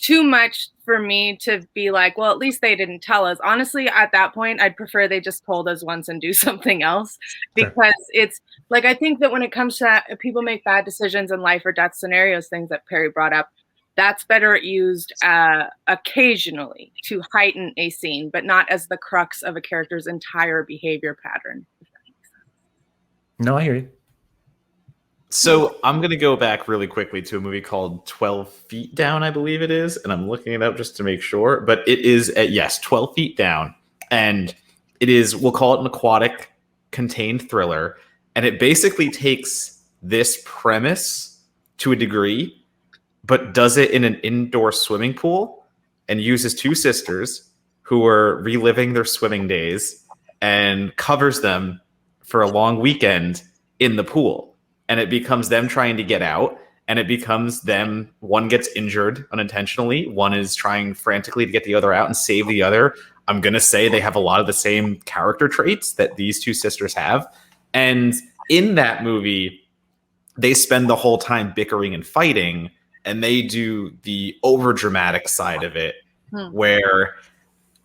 C: much for me to be like, well, at least they didn't tell us. Honestly, at that point, I'd prefer they just told us once and do something else, because it's like, I think that when it comes to that, people make bad decisions in life or death scenarios, things that Perri brought up, that's better used occasionally to heighten a scene, but not as the crux of a character's entire behavior pattern.
A: No, I hear you.
B: So I'm going to go back really quickly to a movie called 12 Feet Down, I believe it is. And I'm looking it up just to make sure. But it is, 12 Feet Down. And it is, we'll call it an aquatic contained thriller. And it basically takes this premise to a degree, but does it in an indoor swimming pool and uses two sisters who are reliving their swimming days and covers them for a long weekend in the pool. And it becomes them trying to get out. and it becomes them. One gets injured unintentionally. One is trying frantically to get the other out and save the other. I'm going to say they have a lot of the same character traits that these two sisters have. And in that movie, they spend the whole time bickering and fighting, and they do the overdramatic side of it, where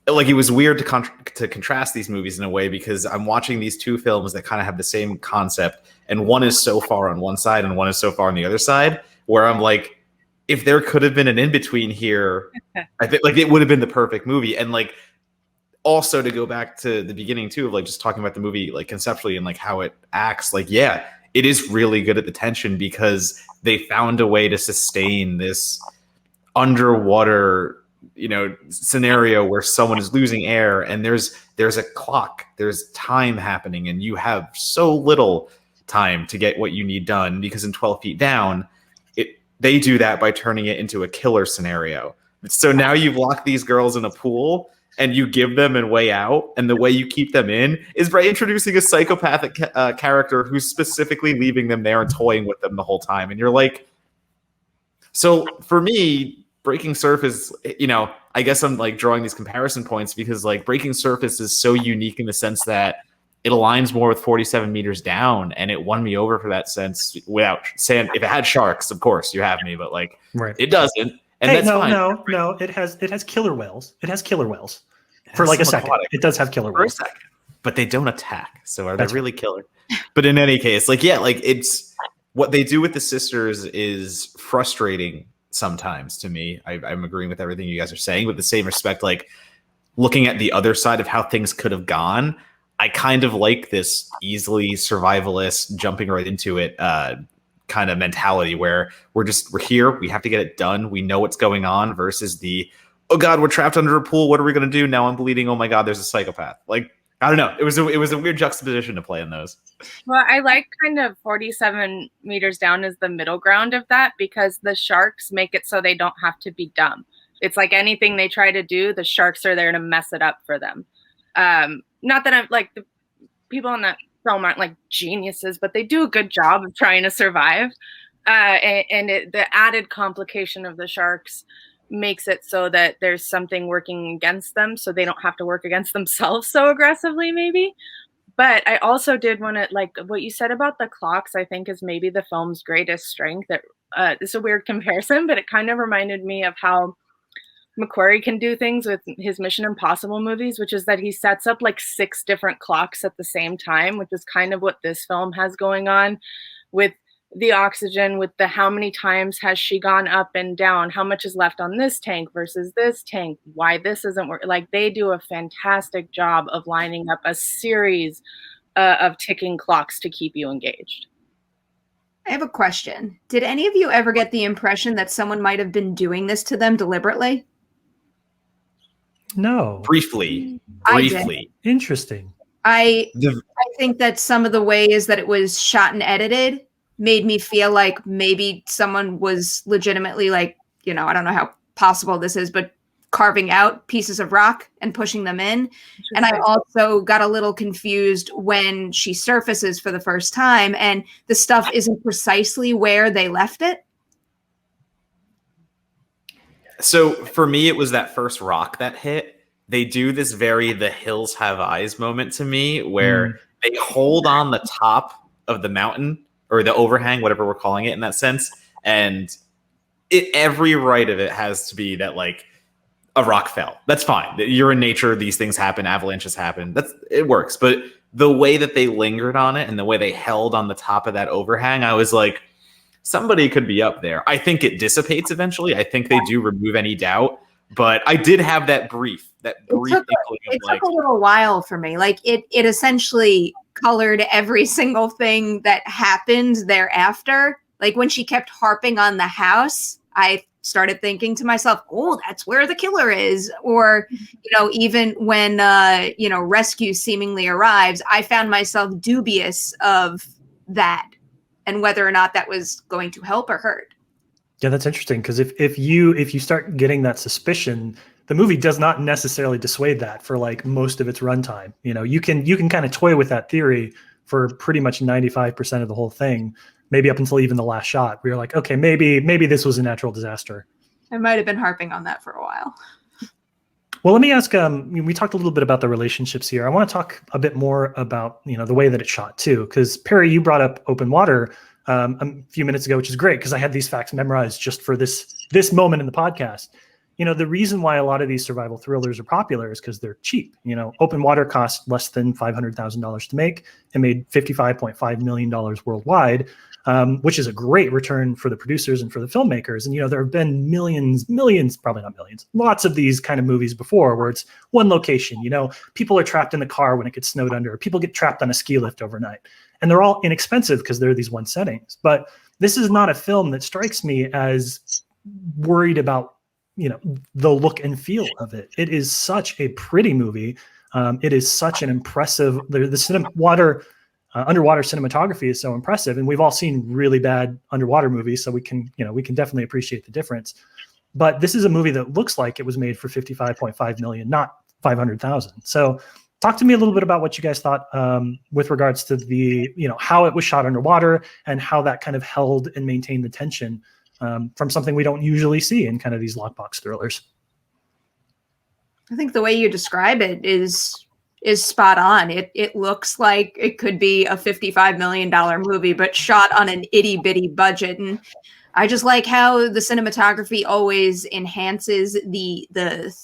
B: like it was weird to contrast these movies in a way, because I'm watching these two films that kind of have the same concept, and one is so far on one side and one is so far on the other side, where I'm like, if there could have been an in-between here, I think like it would have been the perfect movie. And like, also to go back to the beginning too, of like just talking about the movie, like conceptually and like how it acts, like, yeah, it is really good at the tension, because they found a way to sustain this underwater, scenario where someone is losing air, and there's a clock, there's time happening, and you have so little time to get what you need done, because in 12 Feet Down, they do that by turning it into a killer scenario. So now you've locked these girls in a pool, and you give them a way out, and the way you keep them in is by introducing a psychopathic character who's specifically leaving them there and toying with them the whole time. And you're like, so for me, Breaking Surface, I guess I'm like drawing these comparison points because like Breaking Surface is so unique in the sense that it aligns more with 47 Meters Down, and it won me over for that sense without saying, if it had sharks, of course you have me, but like it doesn't. And
A: hey,
B: that's fine.
A: No. It has killer whales. It has killer whales for like a second. It does have killer whales,
B: but they don't attack. So are they really killer? But in any case, it's what they do with the sisters is frustrating sometimes to me. I'm agreeing with everything you guys are saying. With the same respect, like looking at the other side of how things could have gone, I kind of like this easily survivalist, jumping right into it kind of mentality where we're here, we have to get it done, we know what's going on, versus the, oh god, we're trapped under a pool, what are we going to do now, I'm bleeding, oh my god, there's a psychopath. Like, I don't know, it was a weird juxtaposition to play in those.
C: Well, I like kind of 47 Meters Down as the middle ground of that, because the sharks make it so they don't have to be dumb. It's like anything they try to do, the sharks are there to mess it up for them. Not that I'm like, the people in that film aren't like geniuses, but they do a good job of trying to survive. The added complication of the sharks makes it so that there's something working against them, so they don't have to work against themselves so aggressively, maybe. But I also did want to, like, what you said about the clocks, I think is maybe the film's greatest strength. It's a weird comparison, but it kind of reminded me of how McQuarrie can do things with his Mission Impossible movies, which is that he sets up like 6 different clocks at the same time, which is kind of what this film has going on with the oxygen, with the how many times has she gone up and down, how much is left on this tank versus this tank, why this isn't working. Like, they do a fantastic job of lining up a series of ticking clocks to keep you engaged.
D: I have a question. Did any of you ever get the impression that someone might have been doing this to them deliberately?
A: No.
B: Briefly.
A: Interesting.
D: I think that some of the ways that it was shot and edited made me feel like maybe someone was legitimately, like, I don't know how possible this is, but carving out pieces of rock and pushing them in. And I also got a little confused when she surfaces for the first time and the stuff isn't precisely where they left it.
B: So for me, it was that first rock that hit. They do this very The Hills Have Eyes moment to me, where they hold on the top of the mountain or the overhang, whatever we're calling it in that sense. And every right of it has to be that like a rock fell. That's fine. You're in nature. These things happen. Avalanches happen. It works. But the way that they lingered on it and the way they held on the top of that overhang, I was like, somebody could be up there. I think it dissipates eventually. I think they do remove any doubt. But I did have that brief inkling.
D: It took a little while for me. Like it essentially colored every single thing that happened thereafter. Like when she kept harping on the house, I started thinking to myself, oh, that's where the killer is. Or, even when, rescue seemingly arrives, I found myself dubious of that and whether or not that was going to help or hurt.
A: Yeah, that's interesting, because if you start getting that suspicion, the movie does not necessarily dissuade that for like most of its runtime. You can kind of toy with that theory for pretty much 95% of the whole thing. maybe up until even the last shot. We were like, okay, maybe this was a natural disaster.
D: I might have been harping on that for a while.
A: Well, let me ask, we talked a little bit about the relationships here. I want to talk a bit more about, the way that it's shot too, because Perri, you brought up open water a few minutes ago, which is great because I had these facts memorized just for this moment in the podcast. The reason why a lot of these survival thrillers are popular is because they're cheap. Open water cost less than $500,000 to make. It made $55.5 million worldwide, which is a great return for the producers and for the filmmakers. And, there have been millions, probably not millions, lots of these kind of movies before where it's one location. People are trapped in the car when it gets snowed under, or people get trapped on a ski lift overnight. And they're all inexpensive because they're these one settings. But this is not a film that strikes me as worried about the look and feel of it. It is such a pretty movie. It is such an impressive, underwater cinematography is so impressive. And we've all seen really bad underwater movies, so we can definitely appreciate the difference. But this is a movie that looks like it was made for 55.5 million, not 500,000. So talk to me a little bit about what you guys thought with regards to the, how it was shot underwater and how that kind of held and maintained the tension from something we don't usually see in kind of these lockbox thrillers.
D: I think the way you describe it is spot on. It looks like it could be a $55 million movie, but shot on an itty bitty budget. And I just like how the cinematography always enhances the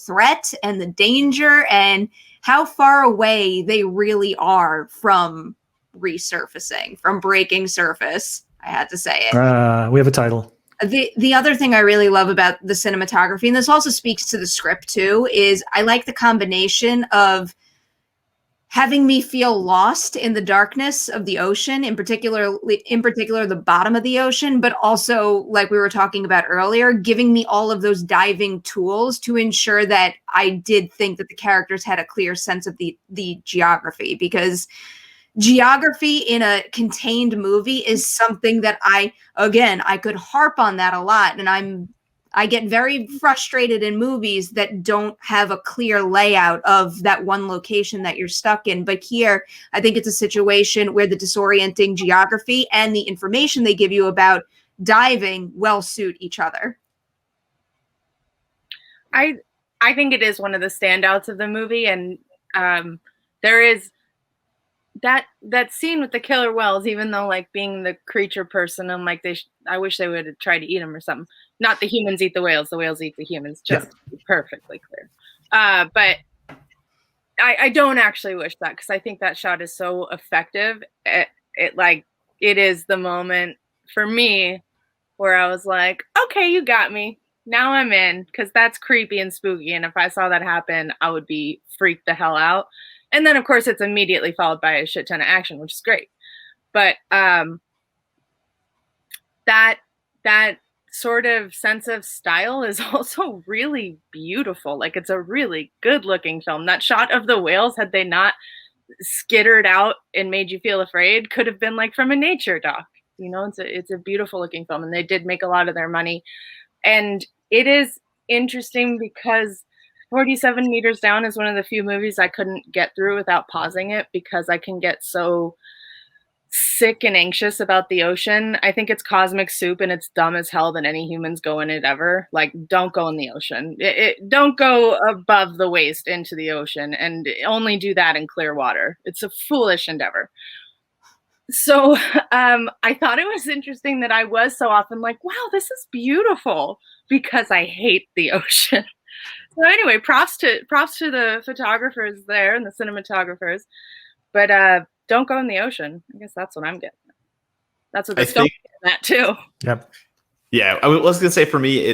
D: threat and the danger and how far away they really are from resurfacing, from breaking surface. I had to say it.
A: We have a title.
D: The other thing I really love about the cinematography, and this also speaks to the script too, is I like the combination of having me feel lost in the darkness of the ocean, in particular the bottom of the ocean, but also, like we were talking about earlier, giving me all of those diving tools to ensure that I did think that the characters had a clear sense of the geography, because geography in a contained movie is something that I could harp on that a lot. And I get very frustrated in movies that don't have a clear layout of that one location that you're stuck in. But here, I think it's a situation where the disorienting geography and the information they give you about diving well suit each other.
C: I think it is one of the standouts of the movie. And there is that scene with the killer whales, even though, like, being the creature person, I'm like, I wish they would have tried to eat them or something. Not the humans eat the whales eat the humans, just perfectly clear. But I don't actually wish that, because I think that shot is so effective. It is the moment for me where I was like, okay, you got me. Now I'm in, because that's creepy and spooky. And if I saw that happen, I would be freaked the hell out. And then, of course, it's immediately followed by a shit ton of action, which is great. But that sort of sense of style is also really beautiful. Like, it's a really good-looking film. That shot of the whales, had they not skittered out and made you feel afraid, could have been like from a nature doc. It's a beautiful-looking film, and they did make a lot of their money. And it is interesting because 47 Meters Down is one of the few movies I couldn't get through without pausing it, because I can get so sick and anxious about the ocean. I think it's cosmic soup, and it's dumb as hell that any humans go in it ever. Like, don't go in the ocean. Don't go above the waist into the ocean, and only do that in clear water. It's a foolish endeavor. So I thought it was interesting that I was so often like, wow, this is beautiful, because I hate the ocean. So anyway, props to the photographers there and the cinematographers, but don't go in the ocean. I guess that's what I'm getting at. That's what they're still getting at too.
A: Yep.
B: Yeah, I was going to say, for me,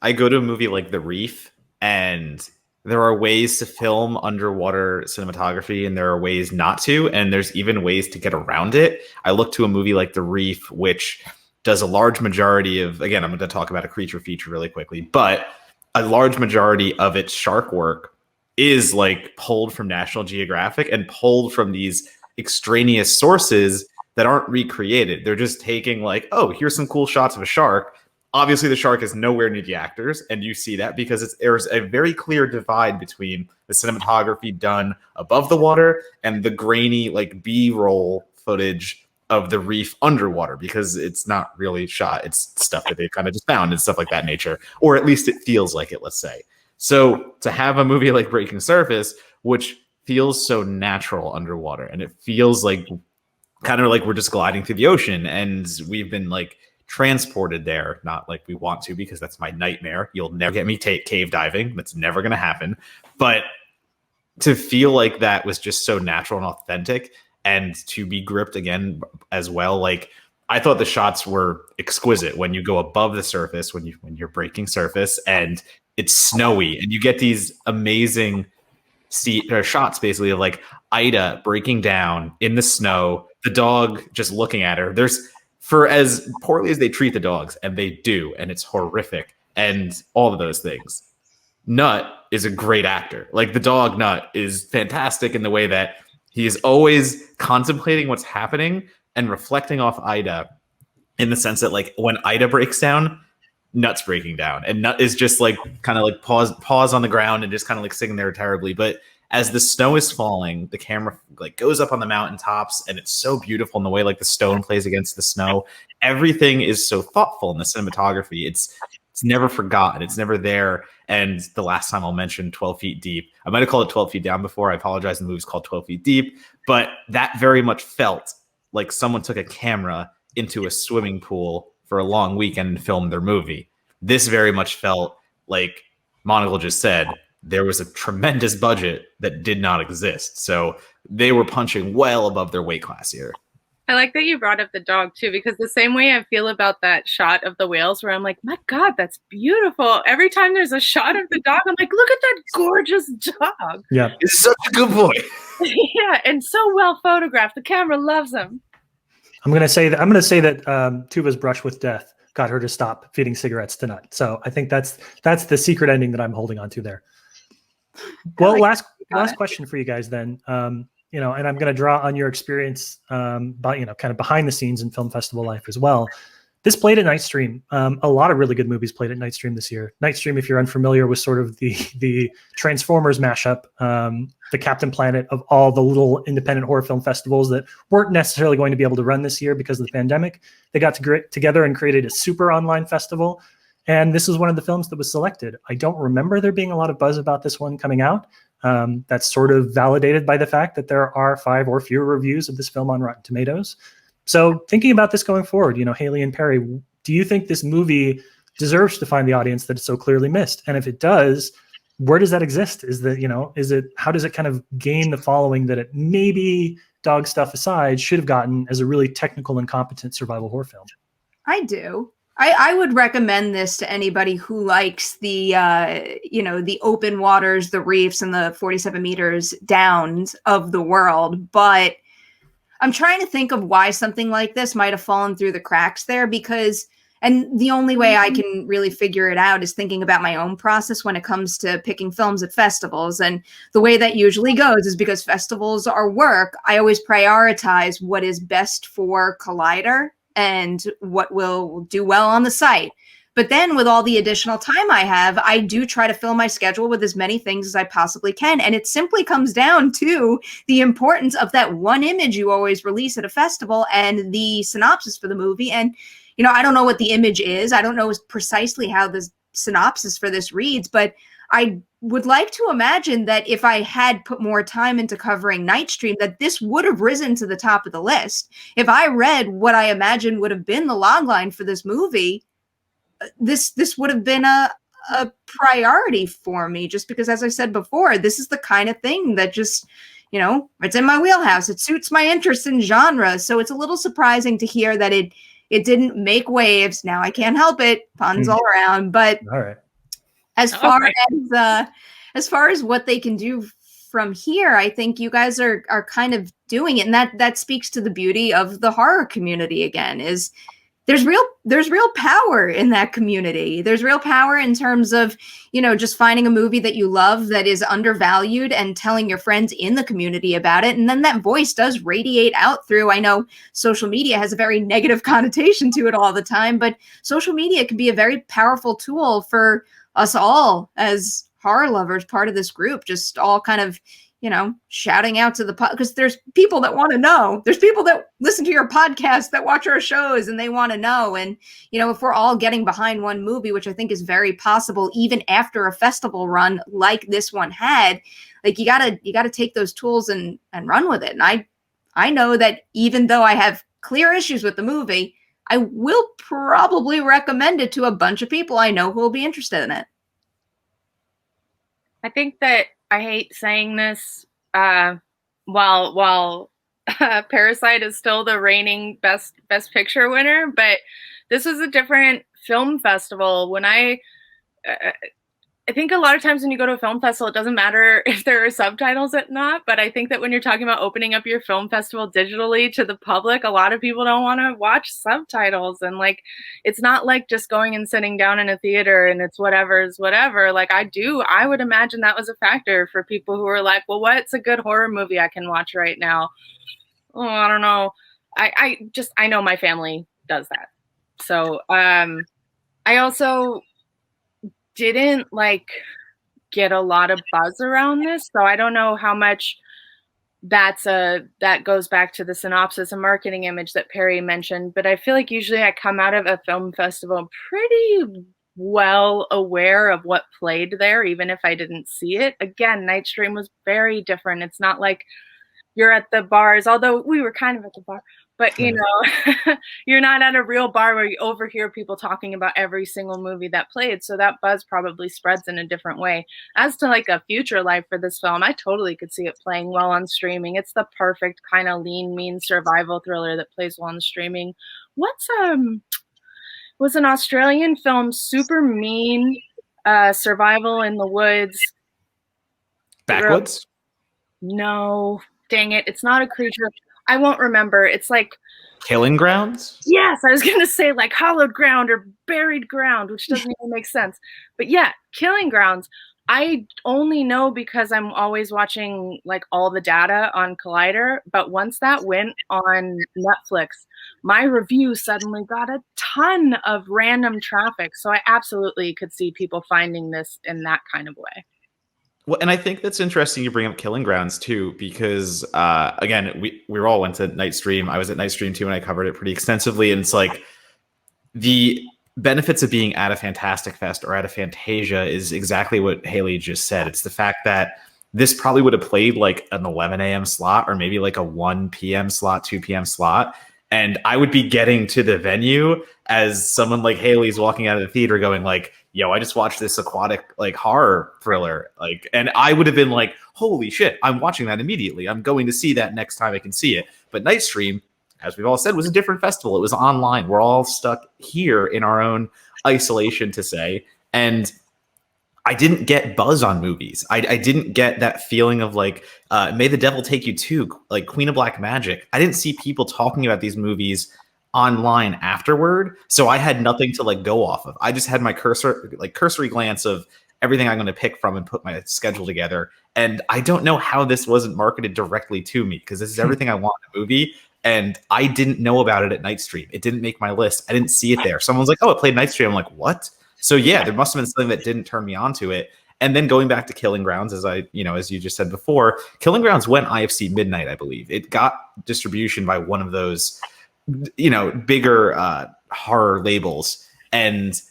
B: I go to a movie like The Reef, and there are ways to film underwater cinematography, and there are ways not to, and there's even ways to get around it. I look to a movie like The Reef, which does a large majority of, again, I'm going to talk about a creature feature really quickly, but a large majority of its shark work is like pulled from National Geographic and pulled from these extraneous sources that aren't recreated. They're just taking like, oh, here's some cool shots of a shark. Obviously, the shark is nowhere near the actors, and you see that because there's a very clear divide between the cinematography done above the water and the grainy, like, B-roll footage of the reef underwater, because it's not really shot. It's stuff that they kind of just found and stuff like that nature, or at least it feels like it, let's say. So to have a movie like Breaking Surface, which feels so natural underwater, and it feels like kind of like we're just gliding through the ocean and we've been like transported there, not like we want to, because that's my nightmare. You'll never get me cave diving. That's never going to happen. But to feel like that was just so natural and authentic, and to be gripped again as well. Like, I thought the shots were exquisite when you go above the surface, when you're breaking surface and it's snowy and you get these amazing shots basically of like Ida breaking down in the snow, the dog just looking at her. There's, for as poorly as they treat the dogs, and they do, and it's horrific, and all of those things, Nut is a great actor. Like, the dog Nut is fantastic in the way that he is always contemplating what's happening and reflecting off Ida, in the sense that like when Ida breaks down, Nut's breaking down, and Nut is just like kind of like pause on the ground and just kind of like sitting there terribly. But as the snow is falling, the camera like goes up on the mountaintops, and it's so beautiful in the way like the stone plays against the snow. Everything is so thoughtful in the cinematography. It's never forgotten. It's never there. And the last time I'll mention 12 Feet Deep. I might have called it 12 Feet Down before. I apologize. The movie's called 12 Feet Deep. But that very much felt like someone took a camera into a swimming pool for a long weekend and filmed their movie. This very much felt like Monocle just said, there was a tremendous budget that did not exist. So they were punching well above their weight class here.
C: I like that you brought up the dog too, because the same way I feel about that shot of the whales where I'm like, my God, that's beautiful. Every time there's a shot of the dog, I'm like, look at that gorgeous dog.
A: Yeah.
B: He's such a good boy.
C: Yeah, and so well photographed. The camera loves him.
A: I'm going to say that Tuva's brush with death got her to stop feeding cigarettes to Nut. So I think that's the secret ending that I'm holding on to there. Well, last question for you guys then. And I'm going to draw on your experience, but kind of behind the scenes in film festival life as well. This played at Nightstream. A lot of really good movies played at Nightstream this year. Nightstream, if you're unfamiliar, was sort of the Transformers mashup, the Captain Planet of all the little independent horror film festivals that weren't necessarily going to be able to run this year because of the pandemic. They got together and created a super online festival. And this is one of the films that was selected. I don't remember there being a lot of buzz about this one coming out. That's sort of validated by the fact that there are 5 or fewer reviews of this film on Rotten Tomatoes. So thinking about this going forward, Haleigh and Perri, do you think this movie deserves to find the audience that it's so clearly missed? And if it does, where does that exist? How does it kind of gain the following that it maybe, dog stuff aside, should have gotten as a really technical and competent survival horror film?
D: I do. I would recommend this to anybody who likes the open waters, the reefs, and the 47 meters downs of the world. But I'm trying to think of why something like this might have fallen through the cracks there, and the only way I can really figure it out is thinking about my own process when it comes to picking films at festivals. And the way that usually goes is, because festivals are work, I always prioritize what is best for Collider and what will do well on the site. But then with all the additional time I have, I do try to fill my schedule with as many things as I possibly can. And it simply comes down to the importance of that one image you always release at a festival and the synopsis for the movie. And, I don't know what the image is. I don't know precisely how the synopsis for this reads, but I would like to imagine that if I had put more time into covering Nightstream, that this would have risen to the top of the list. If I read what I imagine would have been the logline for this movie, this would have been a priority for me, just because, as I said before, this is the kind of thing that just, it's in my wheelhouse. It suits my interest in genre. So it's a little surprising to hear that it didn't make waves. Now I can't help it. Puns all around. But
A: all right.
D: As far as what they can do from here, I think you guys are kind of doing it, and that speaks to the beauty of the horror community. Again, is there's real power in that community. There's real power in terms of just finding a movie that you love that is undervalued and telling your friends in the community about it, and then that voice does radiate out through. I know social media has a very negative connotation to it all the time, but social media can be a very powerful tool for us all as horror lovers, part of this group, just all kind of, shouting out to the because there's people that want to know. There's people that listen to your podcast that watch our shows and they want to know. And, if we're all getting behind one movie, which I think is very possible, even after a festival run like this one had, like you gotta take those tools and run with it. And I know that even though I have clear issues with the movie, I will probably recommend it to a bunch of people I know who will be interested in it.
C: I think that I hate saying this while Parasite is still the reigning best picture winner, but this was a different film festival. When I think a lot of times when you go to a film festival, it doesn't matter if there are subtitles or not, but I think that when you're talking about opening up your film festival digitally to the public, a lot of people don't want to watch subtitles. And like, it's not like just going and sitting down in a theater and it's whatever's whatever. Like I would imagine that was a factor for people who are like, well, what's a good horror movie I can watch right now? Oh, I don't know. I know my family does that. So I also didn't get a lot of buzz around this, so I don't know how much that goes back to the synopsis and marketing image that Perri mentioned, but I feel like usually I come out of a film festival pretty well aware of what played there, even if I didn't see it. Again, Nightstream was very different. It's not like you're at the bars, although we were kind of at the bar, but you're not at a real bar where you overhear people talking about every single movie that played. So that buzz probably spreads in a different way. As to like a future life for this film, I totally could see it playing well on streaming. It's the perfect kind of lean, mean survival thriller that plays well on streaming. Was an Australian film, super mean, survival in the woods.
B: Backwoods?
C: No, dang it. It's not a creature. I won't remember. It's like
B: Killing Grounds?
C: Yes, I was going to say like Hallowed Ground or Buried Ground, which doesn't even make sense. But yeah, Killing Grounds. I only know because I'm always watching like all the data on Collider. But once that went on Netflix, my review suddenly got a ton of random traffic. So I absolutely could see people finding this in that kind of way.
B: Well, and I think that's interesting you bring up Killing Grounds too, because again, we all went to Nightstream. I was at Nightstream too, and I covered it pretty extensively. And it's like the benefits of being at a Fantastic Fest or at a Fantasia is exactly what Haleigh just said. It's the fact that this probably would have played like an 11 a.m. slot or maybe like a 1 p.m. slot, 2 p.m. slot. And I would be getting to the venue as someone like Haleigh's walking out of the theater going like, yo, I just watched this aquatic like horror thriller. And I would have been like, holy shit, I'm watching that immediately. I'm going to see that next time I can see it. But Nightstream, as we've all said, was a different festival. It was online. We're all stuck here in our own isolation, to say. And I didn't get buzz on movies. I didn't get that feeling of like, May the Devil Take You To, like Queen of Black Magic. I didn't see people talking about these movies online afterward. So I had nothing to like go off of. I just had my cursory glance of everything I'm going to pick from and put my schedule together. And I don't know how this wasn't marketed directly to me, because this is everything I want in a movie. And I didn't know about it at Nightstream. It didn't make my list. I didn't see it there. Someone's like, oh, it played Nightstream. I'm like, what? So yeah, there must have been something that didn't turn me on to it. And then going back to Killing Grounds, as you just said before, Killing Grounds went IFC Midnight, I believe. It got distribution by one of those, bigger horror labels. And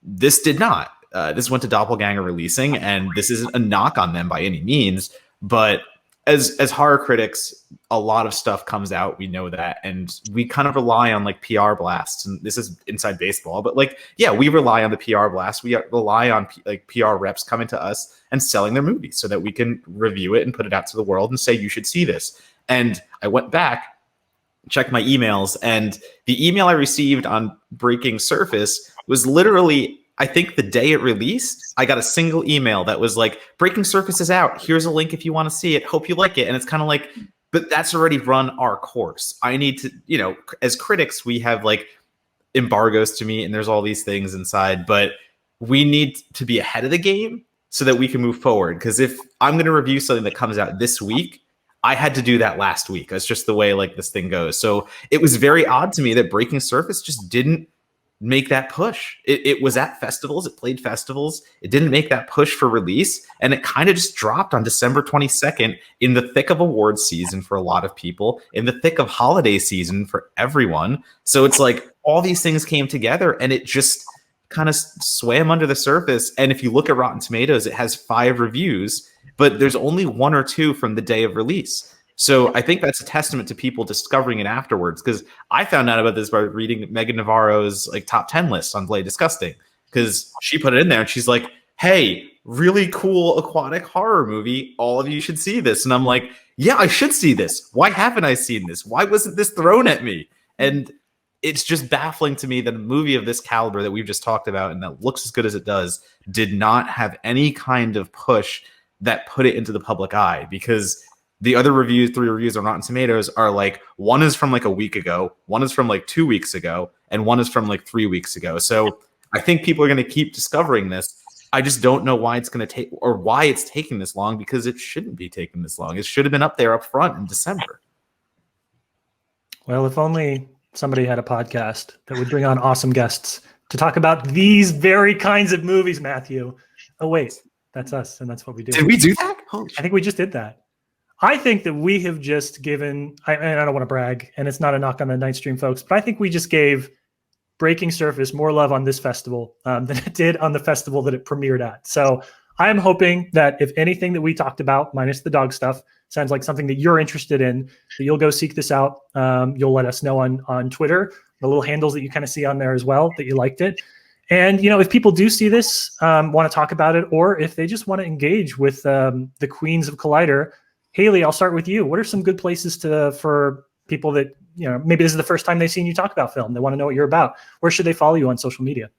B: this did not. This went to Doppelganger Releasing, and this isn't a knock on them by any means. But as horror critics, a lot of stuff comes out. We know that, and we kind of rely on like PR blasts. And this is inside baseball, but like, yeah, we rely on the PR blast. We rely on like PR reps coming to us and selling their movies so that we can review it and put it out to the world and say, you should see this. And I went back, checked my emails, and the email I received on Breaking Surface was literally, I think the day it released, I got a single email that was like, Breaking Surface is out. Here's a link if you want to see it. Hope you like it. And it's kind of like, but that's already run our course. I need to, as critics, we have like embargoes to meet and there's all these things inside, but we need to be ahead of the game so that we can move forward. Because if I'm going to review something that comes out this week, I had to do that last week. That's just the way like this thing goes. So it was very odd to me that Breaking Surface just didn't make that push. It was at festivals. It played festivals. It didn't make that push for release. And it kind of just dropped on December 22nd in the thick of awards season for a lot of people, in the thick of holiday season for everyone. So it's like all these things came together and it just kind of swam under the surface. And if you look at Rotten Tomatoes, it has 5 reviews, but there's only 1 or 2 from the day of release. So I think that's a testament to people discovering it afterwards, because I found out about this by reading Megan Navarro's like top 10 list on Blade Disgusting, because she put it in there and she's like, hey, really cool aquatic horror movie. All of you should see this. And I'm like, yeah, I should see this. Why haven't I seen this? Why wasn't this thrown at me? And it's just baffling to me that a movie of this caliber that we've just talked about and that looks as good as it does did not have any kind of push that put it into the public eye, because the other reviews, 3 reviews on Rotten Tomatoes are like, one is from like a week ago, one is from like 2 weeks ago, and one is from like 3 weeks ago. So I think people are going to keep discovering this. I just don't know why it's going to take, or why it's taking this long, because it shouldn't be taking this long. It should have been up there up front in December.
A: Well, if only somebody had a podcast that would bring on awesome guests to talk about these very kinds of movies, Matthew. Oh, wait, that's us, and that's what we do.
B: Did we do that? Holy
A: I think we just did that. I think that we have just given, and I don't want to brag, and it's not a knock on the Nightstream folks, but I think we just gave Breaking Surface more love on this festival than it did on the festival that it premiered at. So I'm hoping that if anything that we talked about, minus the dog stuff, sounds like something that you're interested in, that you'll go seek this out. You'll let us know on Twitter, the little handles that you kind of see on there as well, that you liked it. And, you know, if people do see this, want to talk about it, or if they just want to engage with the Queens of Collider, Haleigh, I'll start with you. What are some good places for people that, you know, maybe this is the first time they've seen you talk about film, they want to know what you're about? Where should they follow you on social media?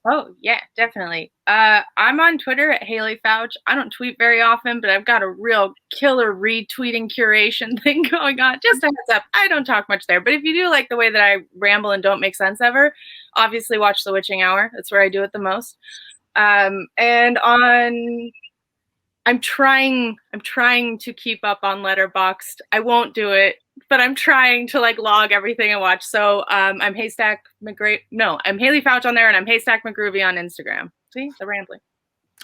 C: Oh, yeah, definitely. I'm on Twitter at Haleigh Foutch. I don't tweet very often, but I've got a real killer retweeting curation thing going on. Just a heads up, I don't talk much there. But if you do like the way that I ramble and don't make sense ever, obviously watch The Witching Hour. That's where I do it the most. And on... I'm trying to keep up on Letterboxd. I won't do it, but I'm trying to like log everything I watch. So I'm Haleigh Foutch on there, and I'm Haystack McGroovy on Instagram. See, the rambling.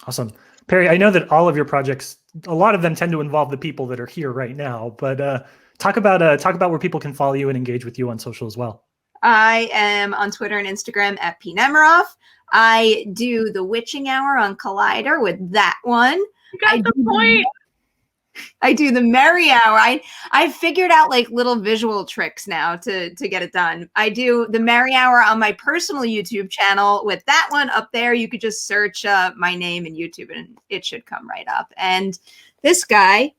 A: Awesome. Perri, I know that all of your projects, a lot of them tend to involve the people that are here right now, but talk about where people can follow you and engage with you on social as well.
D: I am on Twitter and Instagram at Nemiroff. I do The Witching Hour on Collider with that one.
C: You got the point.
D: I do the Merry Hour. I figured out like little visual tricks now to get it done. I do the Merry Hour on my personal YouTube channel with that one up there. You could just search my name in YouTube and it should come right up. And this guy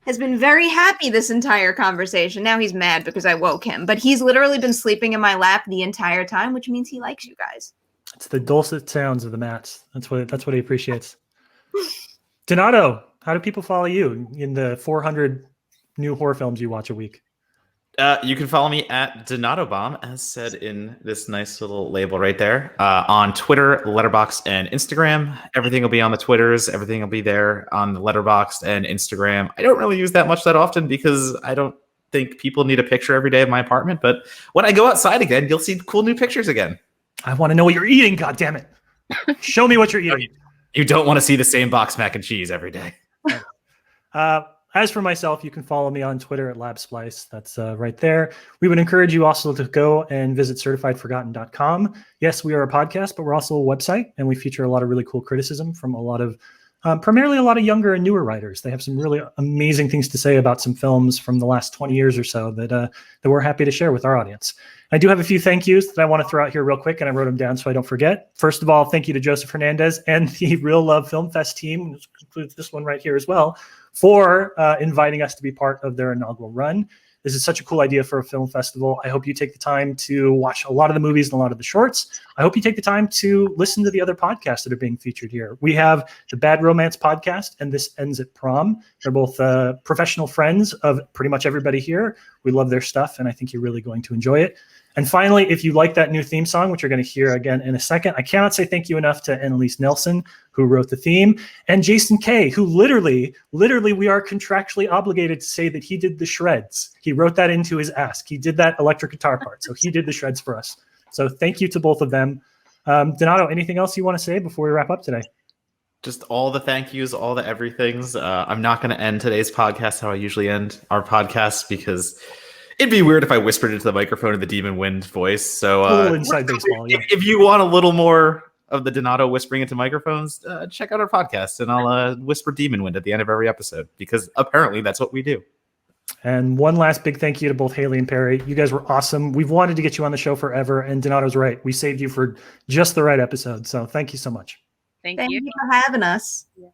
D: has been very happy this entire conversation. Now he's mad because I woke him, but he's literally been sleeping in my lap the entire time, which means he likes you guys.
A: It's the dulcet sounds of the mats. That's what he appreciates. Donato, how do people follow you in the 400 new horror films you watch a week?
B: You can follow me at Donatobomb, as said in this nice little label right there, on Twitter, Letterboxd, and Instagram. Everything will be on the Twitters. Everything will be there on the Letterboxd and Instagram. I don't really use that much that often because I don't think people need a picture every day of my apartment. But when I go outside again, you'll see cool new pictures again.
A: I want to know what you're eating, goddammit. Show me what you're eating.
B: You don't want to see the same box mac and cheese every day.
A: As for myself, you can follow me on Twitter at LabSplice. That's right there. We would encourage you also to go and visit certifiedforgotten.com. Yes, we are a podcast, but we're also a website, and we feature a lot of really cool criticism from a lot of, primarily a lot of younger and newer writers. They have some really amazing things to say about some films from the last 20 years or so that we're happy to share with our audience. I do have a few thank yous that I want to throw out here real quick, and I wrote them down so I don't forget. First of all, thank you to Joseph Hernandez and the Real Love Film Fest team, which includes this one right here as well, for inviting us to be part of their inaugural run. This is such a cool idea for a film festival. I hope you take the time to watch a lot of the movies and a lot of the shorts. I hope you take the time to listen to the other podcasts that are being featured here. We have the Bad Romance podcast and This Ends at Prom. They're both professional friends of pretty much everybody here. We love their stuff, and I think you're really going to enjoy it. And finally, if you like that new theme song, which you're going to hear again in a second, I cannot say thank you enough to Annalise Nelson, who wrote the theme, and Jason Kay, who literally, we are contractually obligated to say that he did the shreds. He wrote that into his ask. He did that electric guitar part, so he did the shreds for us. So thank you to both of them. Donato, anything else you want to say before we wrap up today?
B: Just all the thank yous, all the everythings. I'm not going to end today's podcast how I usually end our podcast, because it'd be weird if I whispered into the microphone in the Demon Wind voice. So
A: inside baseball. Yeah.
B: If you want a little more of the Donato whispering into microphones, check out our podcast, and I'll whisper Demon Wind at the end of every episode, because apparently that's what we do.
A: And one last big thank you to both Haleigh and Perri. You guys were awesome. We've wanted to get you on the show forever, and Donato's right. We saved you for just the right episode. So thank you so much.
C: Thank
D: Thank
C: you.
D: you for having us.
C: Yeah.